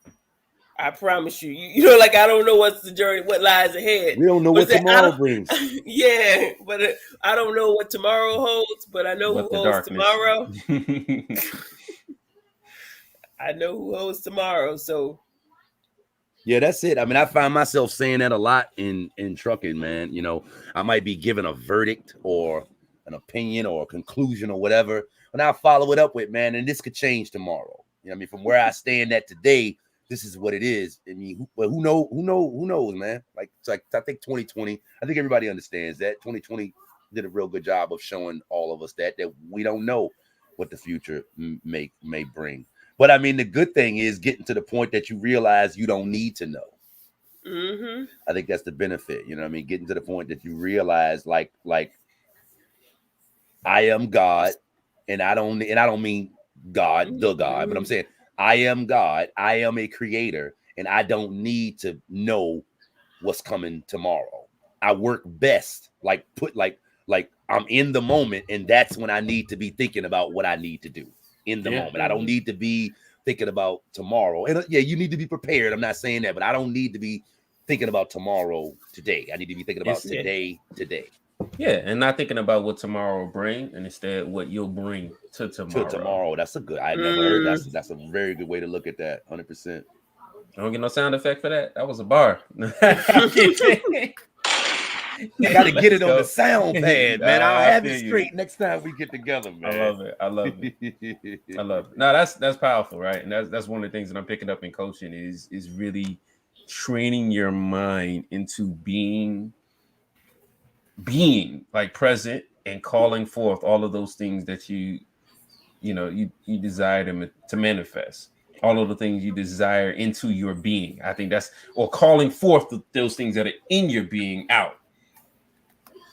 I promise you, like I don't know what's the journey, what lies ahead. We don't know what tomorrow brings. Yeah, but I don't know what tomorrow holds, but I know who holds tomorrow. I know who holds tomorrow. So yeah, that's it. I mean, I find myself saying that a lot in trucking, man. I might be giving a verdict or an opinion or a conclusion or whatever, and I'll follow it up with, man, and this could change tomorrow. From where I stand at today, this is what it is. I mean, who knows, man? Like, it's like I think 2020. I think everybody understands that 2020 did a real good job of showing all of us that we don't know what the future may bring. But I mean, the good thing is getting to the point that you realize you don't need to know. mm-hmm. I think that's the benefit. Getting to the point that you realize, like I am God, and I don't mean God, the God, but I'm saying I am God. I am a creator, and I don't need to know what's coming tomorrow. I work best, like I'm in the moment, and that's when I need to be thinking about what I need to do in the moment. I don't need to be thinking about tomorrow. And you need to be prepared. I'm not saying that, but I don't need to be thinking about tomorrow today. I need to be thinking about today. Yeah, and not thinking about what tomorrow will bring, and instead what you'll bring to tomorrow. That's a good. I never heard that's a very good way to look at that. 100%. I don't get no sound effect for that. That was a bar. I got to get it on the sound pad, man. I'll have it straight next time we get together, man. I love it. I love it. No, that's powerful, right? And that's one of the things that I'm picking up in coaching is really training your mind into being like present and calling forth all of those things that you desire them to manifest. All of the things you desire into your being. I think or calling forth those things that are in your being out.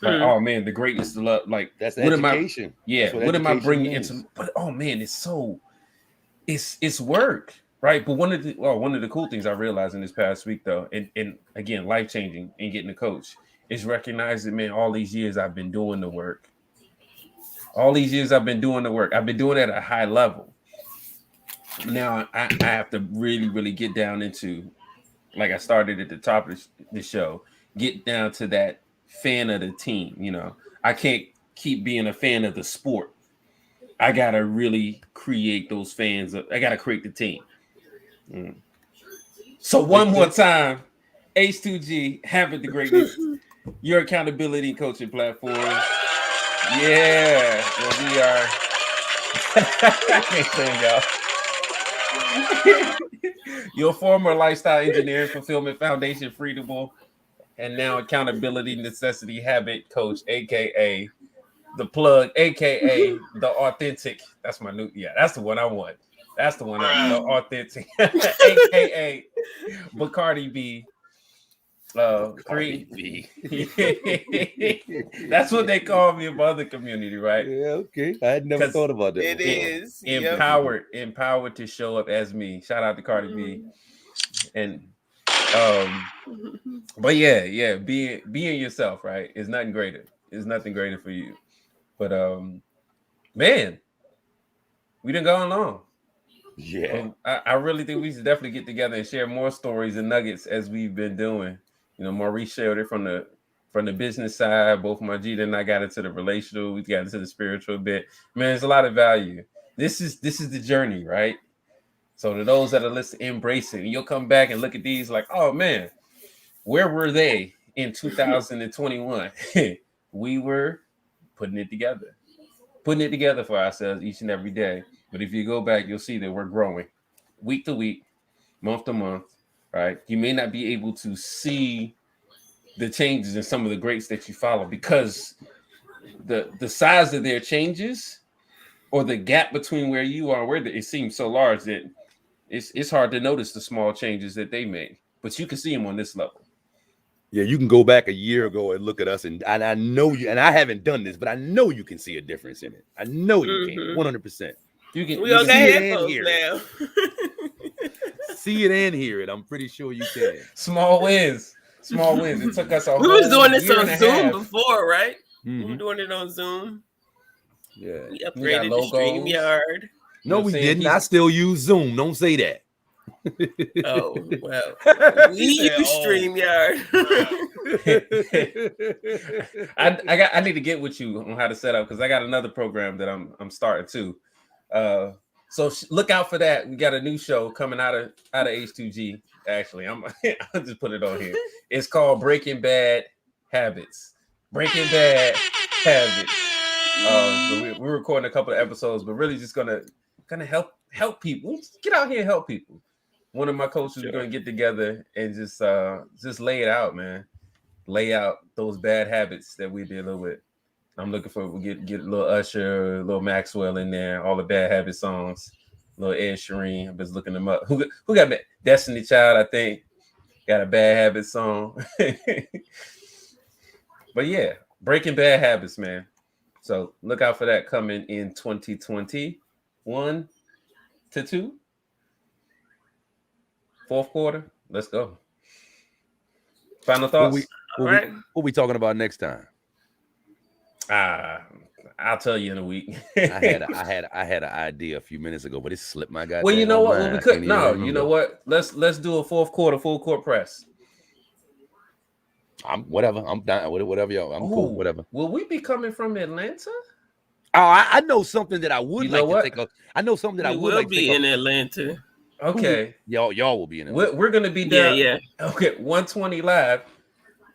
Like, oh man, the greatness, the love, like that's education. What am I bringing into? But oh man, it's work, right? But one of the cool things I realized in this past week, though, and again, life changing and getting to coach, is recognizing, man, all these years I've been doing the work. I've been doing it at a high level. Now I have to really, really get down into, like I started at the top of the show, get down to that fan of the team. I can't keep being a fan of the sport. I gotta really create those fans. I gotta create the team. So one more time, H2G, Habit the Greatness, your accountability coaching platform. Yeah, well, we are. I can't sing, y'all. Your former lifestyle engineering fulfillment foundation freedom and now accountability necessity habit coach, aka the plug, aka the authentic. That's my new, yeah, that's the one I want. That's the one I want. The authentic, aka Bacardi B. B. That's what they call me in my other community, right? Yeah, okay. I had never thought about that. It is empowered to show up as me. Shout out to Cardi B. And but yeah, being yourself, right? Is nothing greater. It's nothing greater for you. But man, we done gone long. Yeah. I really think we should definitely get together and share more stories and nuggets as we've been doing. You know, Maurice shared it from the business side. Both Majida and I got into the relational. We got into the spiritual bit. Man, there's a lot of value. This is the journey, right? So to those that are listening, embrace it. And you'll come back and look at these like, oh man, where were they in 2021? We were putting it together for ourselves each and every day. But if you go back, you'll see that we're growing week to week, month to month, right? You may not be able to see the changes in some of the greats that you follow because the size of their changes or the gap between where you are and where it seems so large that it's hard to notice the small changes that they made. But you can see them on this level. Yeah, you can go back a year ago and look at us, and I know you, and I haven't done this, but I know you can see a difference in it. I know you can, 100%. We all got headphones now. See it and hear it. I'm pretty sure you can. Small wins. It took us a We was doing this on Zoom half. before, right? We were doing it on Zoom. Yeah. We upgraded the StreamYard. No, we didn't. I still use Zoom. Don't say that. Oh, well. We use StreamYard. I need to get with you on how to set up because I got another program that I'm starting too. So look out for that. We got a new show coming out of H2G. Actually, I'll just put it on here. It's called Breaking Bad Habits. Breaking Bad Habits. So we're recording a couple of episodes, but really just gonna help people. Get out here and help people. One of my coaches is gonna get together and just lay it out, man. Lay out those bad habits that we deal with. I'm looking for get a little Usher, a little Maxwell in there, all the bad habit songs, a little Ed Sheeran. I've been looking them up. Who got Destiny Child? I think got a bad habit song. But yeah, Breaking Bad Habits, man. So look out for that coming in 2021 to 2. Fourth quarter. Let's go. Final thoughts. What we talking about next time? I'll tell you in a week. I had an idea a few minutes ago, but it slipped my goddamn. Well, you know what? Mind. We could you know what? Let's do a fourth quarter full court press. I'm whatever. I'm down. Whatever y'all. I'm cool. Whatever. Will we be coming from Atlanta? Oh, I know something that I would like to take a. I know something that I would like to be in Atlanta. Okay, y'all will be in Atlanta. We're gonna be down. Yeah. Okay, 120 live.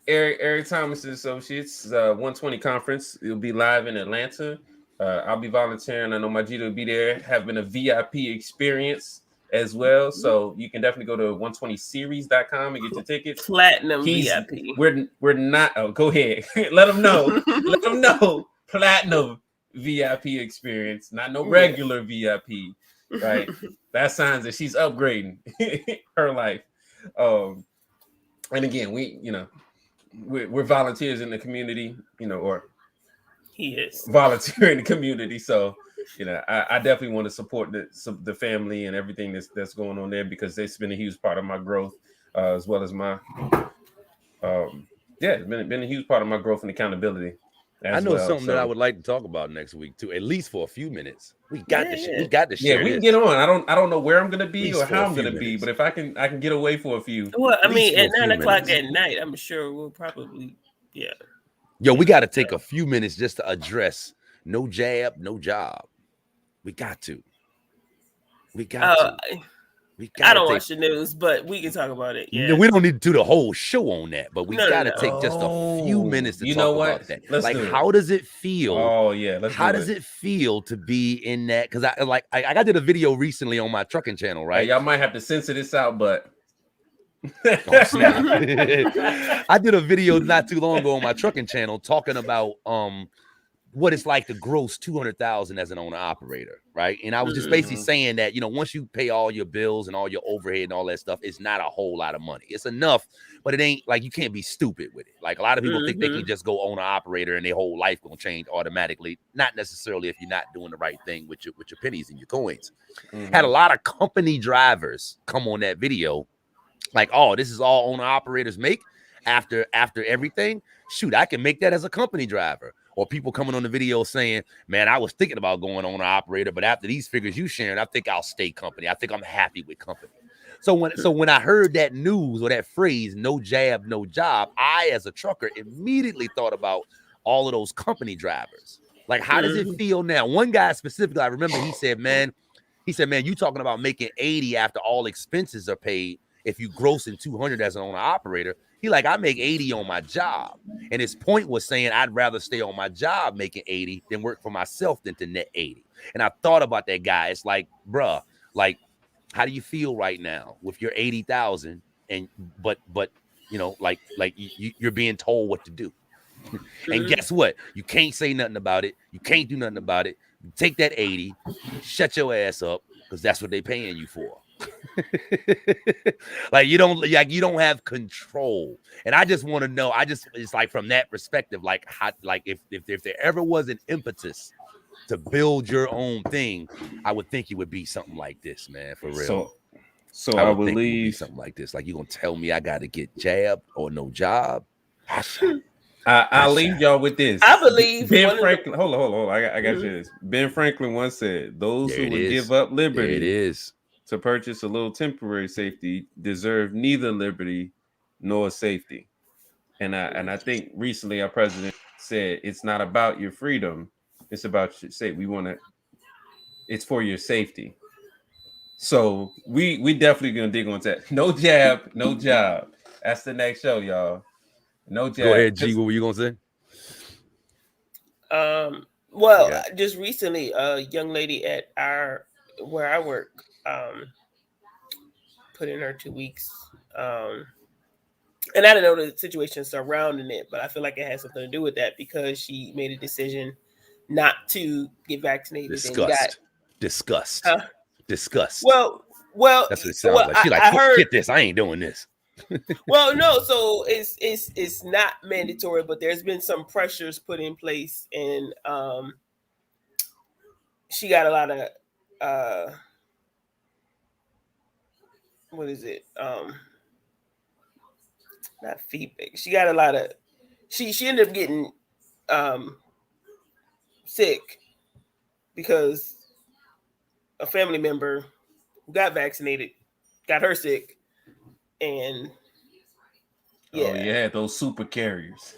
Eric Thomas Associates 120 conference. It'll be live in Atlanta. I'll be volunteering. I know Majida will be there, having a VIP experience as well. So you can definitely go to 120series.com and get your tickets. Platinum VIP. We're not. Oh, go ahead. Let them know. Let them know. Platinum VIP experience, not no regular VIP. Right. That signs that she's upgrading her life. And again, we're volunteers in the community, or he is volunteering in the community. So, I definitely want to support the family and everything that's going on there because it's been a huge part of my growth, as well as my, it's been a huge part of my growth and accountability. I know something that I would like to talk about next week too, at least for a few minutes. We got to share. Yeah, we can get on. I don't know where I'm gonna be or how I'm gonna be, but if I can get away for a few. Well, I mean, at 9 o'clock at night, I'm sure we'll probably Yo, we got to take a few minutes just to address no jab, no job. We got to. I don't watch the news, but we can talk about it. Yeah. We don't need to do the whole show on that, but we gotta take just a few minutes to talk about that. Let's do how does it feel? Oh yeah, how does it feel to be in that? Because I did a video recently on my trucking channel, right? Y'all might have to censor this out, but oh, snap. I did a video not too long ago on my trucking channel talking about what it's like to gross 200,000 as an owner operator, right? And I was just basically saying that, you know, once you pay all your bills and all your overhead and all that stuff, it's not a whole lot of money. It's enough, but it ain't like you can't be stupid with it. Like a lot of people think they can just go owner operator and their whole life gonna change automatically. Not necessarily if you're not doing the right thing with your pennies and your coins. Had a lot of company drivers come on that video, like, oh, this is all owner operators make after everything. Shoot, I can make that as a company driver. Or people coming on the video saying, man, I was thinking about going on an operator, but after these figures you sharing, I think I'll stay company. I think I'm happy with company. So when I heard that news or that phrase, no jab, no job, I, as a trucker, immediately thought about all of those company drivers. Like, how does it feel now? One guy specifically, I remember he said, man, you talking about making 80 after all expenses are paid if you grossing 200 as an owner operator. He like, I make 80 on my job. And his point was saying, I'd rather stay on my job making 80 than work for myself than to net 80. And I thought about that guy. It's like, bruh, like, how do you feel right now with your 80,000? And but you know, like you're being told what to do. And guess what? You can't say nothing about it. You can't do nothing about it. Take that 80, shut your ass up, because that's what they're paying you for. Like you don't have control. And I just want to know, it's like from that perspective, like how, like if there ever was an impetus to build your own thing, I would think it would be something like this, man, for real. So I believe something like this. Like, you gonna tell me I gotta get jabbed or no job? I'll leave y'all with this. I believe Ben Franklin. Hold on. I got you this. Ben Franklin once said, "Those who would give up liberty to purchase a little temporary safety deserve neither liberty nor safety." And I think recently our president said, "It's not about your freedom; it's about your safety. It's for your safety." So we definitely gonna dig on that. No jab, no job. That's the next show, y'all. No jab. Go ahead, G. What were you gonna say? Well, just recently, a young lady at where I work put in her 2 weeks. And I didn't know the situation surrounding it, but I feel like it has something to do with that because she made a decision not to get vaccinated. Disgust. Well, that's what it sounds like. She like, get this. I ain't doing this. Well, no. So it's not mandatory, but there's been some pressures put in place, and she got a lot of what is it? Not feedback. She got a lot of. She ended up getting sick because a family member who got vaccinated got her sick, and those super carriers.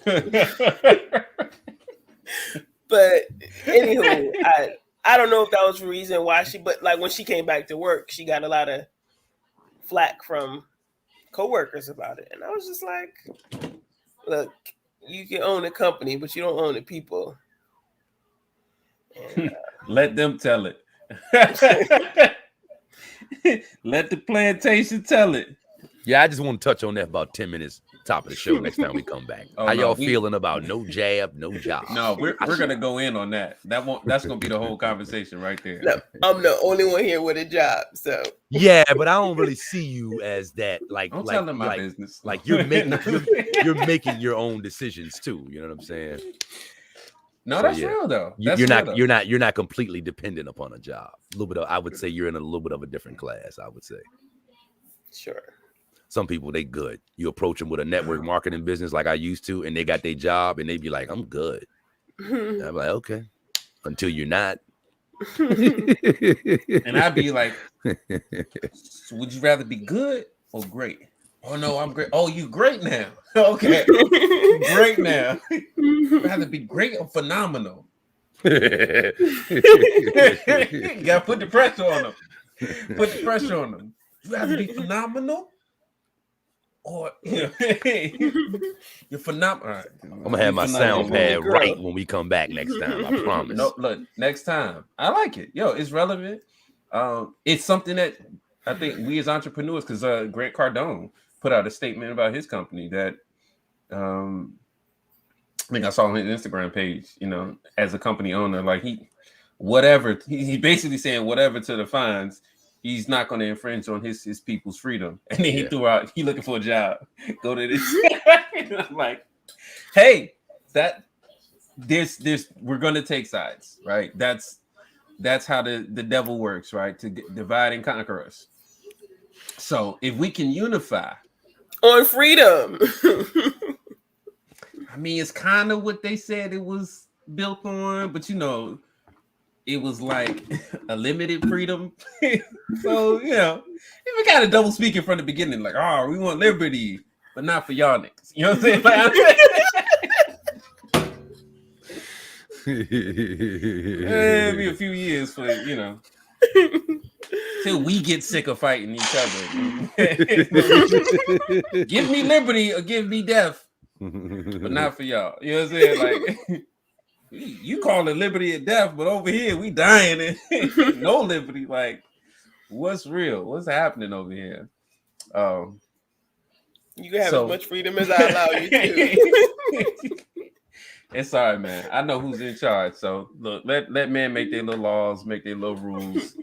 But anywho, I don't know if that was the reason why but like when she came back to work, she got a lot of flack from coworkers about it, and I was just like, look, you can own a company, but you don't own the people. And, let them tell it. Let the plantation tell it. Yeah, I just want to touch on that about 10 minutes, top of the show next time we come back. How y'all feeling about no jab, no job? No, we're gonna go in on that. That's gonna be the whole conversation right there. No, I'm the only one here with a job, so yeah, but I don't really see you as that. Like, don't tell them my business. Like you're making your own decisions too. You know what I'm saying? No, so, that's real though. You're not completely dependent upon a job. A little bit of, I would say you're in a little bit of a different class. I would say. Sure. Some people, they good. You approach them with a network marketing business like I used to, and they got their job, and they be like, I'm good. And I'm like, okay. Until you're not. And I'd be like, so would you rather be good or great? Oh, no, I'm great. Oh, you great now. Okay. Great now. Rather be great or phenomenal? You got to put the pressure on them. Put the pressure on them. You have to be phenomenal, or you're phenomenal. All right. I'm gonna have my sound pad right when we come back next time. I promise. No, look, next time. I like it. Yo, it's relevant. It's something that I think we as entrepreneurs, because Grant Cardone put out a statement about his company that I think I saw on his Instagram page, as a company owner, like he's basically saying whatever to the fines, he's not going to infringe on his people's freedom. And then he threw out, he looking for a job. Go to this. I'm like, hey, we're going to take sides, right? That's how the devil works, right? To divide and conquer us. So if we can unify on freedom, I mean, it's kind of what they said it was built on, but it was like a limited freedom. So, if we kind of double speaking from the beginning, like, oh, we want liberty, but not for y'all niggas. You know what I'm saying? Like, it'll be a few years for, till we get sick of fighting each other. Give me liberty or give me death, but not for y'all. You know what I'm saying? Like, you call it liberty and death, but over here we dying and no liberty. Like, what's real? What's happening over here? You can have as much freedom as I allow you to. It's all right, man. I know who's in charge. So look, let men make their little laws, make their little rules.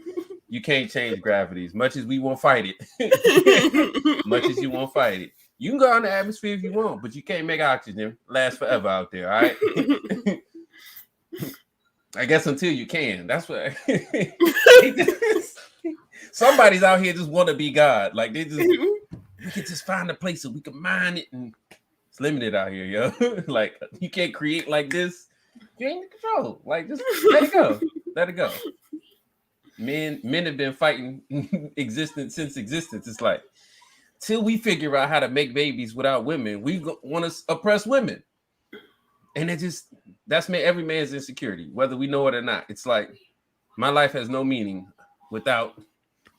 You can't change gravity as much as we won't fight it. Much as you won't fight it. You can go in the atmosphere if you want, but you can't make oxygen last forever out there. All right. I guess until you can. That's what. Somebody's out here just want to be God. Like we can just find a place so we can mine it, and it's limited out here, yo. Like you can't create like this. You ain't in control. Like just let it go. Let it go. Men have been fighting existence since existence. It's like till we figure out how to make babies without women, we want to oppress women, and that's every man's insecurity, whether we know it or not. It's like my life has no meaning without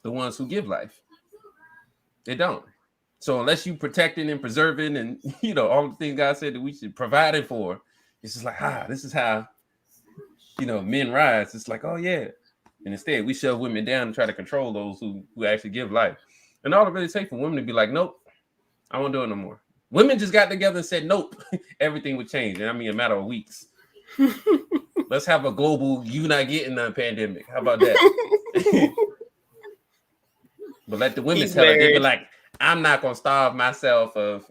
the ones who give life. They don't. So unless you protecting and preserving and all the things God said that we should provide it for, it's just like this is how men rise. It's like, oh yeah. And instead, we shove women down and try to control those who actually give life. And all it really takes for women to be like, nope, I won't do it no more. Women just got together and said, nope, everything would change. And I mean, a matter of weeks. Let's have a global, you not getting a pandemic. How about that? But let the women tell her, they be like, I'm not going to starve myself of,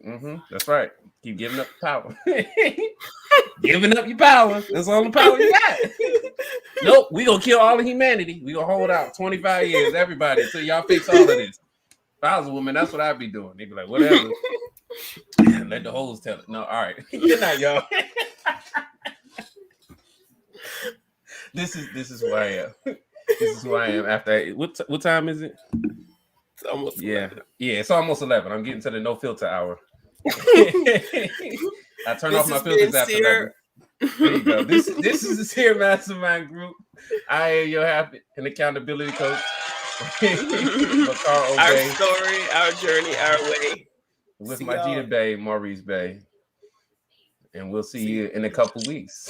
that's right. Keep giving up the power. Giving up your power. That's all the power you got. Nope, we gonna kill all of humanity. We gonna hold out 25 years, everybody, until y'all fix all of this. If I was a woman, that's what I'd be doing. They'd be like, whatever. Let the hoes tell it. No, all right. Good night, y'all. This is who I am. This is who I am after what time is it? It's almost 11. Yeah, it's almost 11. I'm getting to the no filter hour. I turn off my filters after 11. There you go. This is the Seer Mastermind Group. I am your happy and accountability coach. Our story, our journey, our way. With Majida Bay, Maurice Bay. And we'll see you in a couple weeks.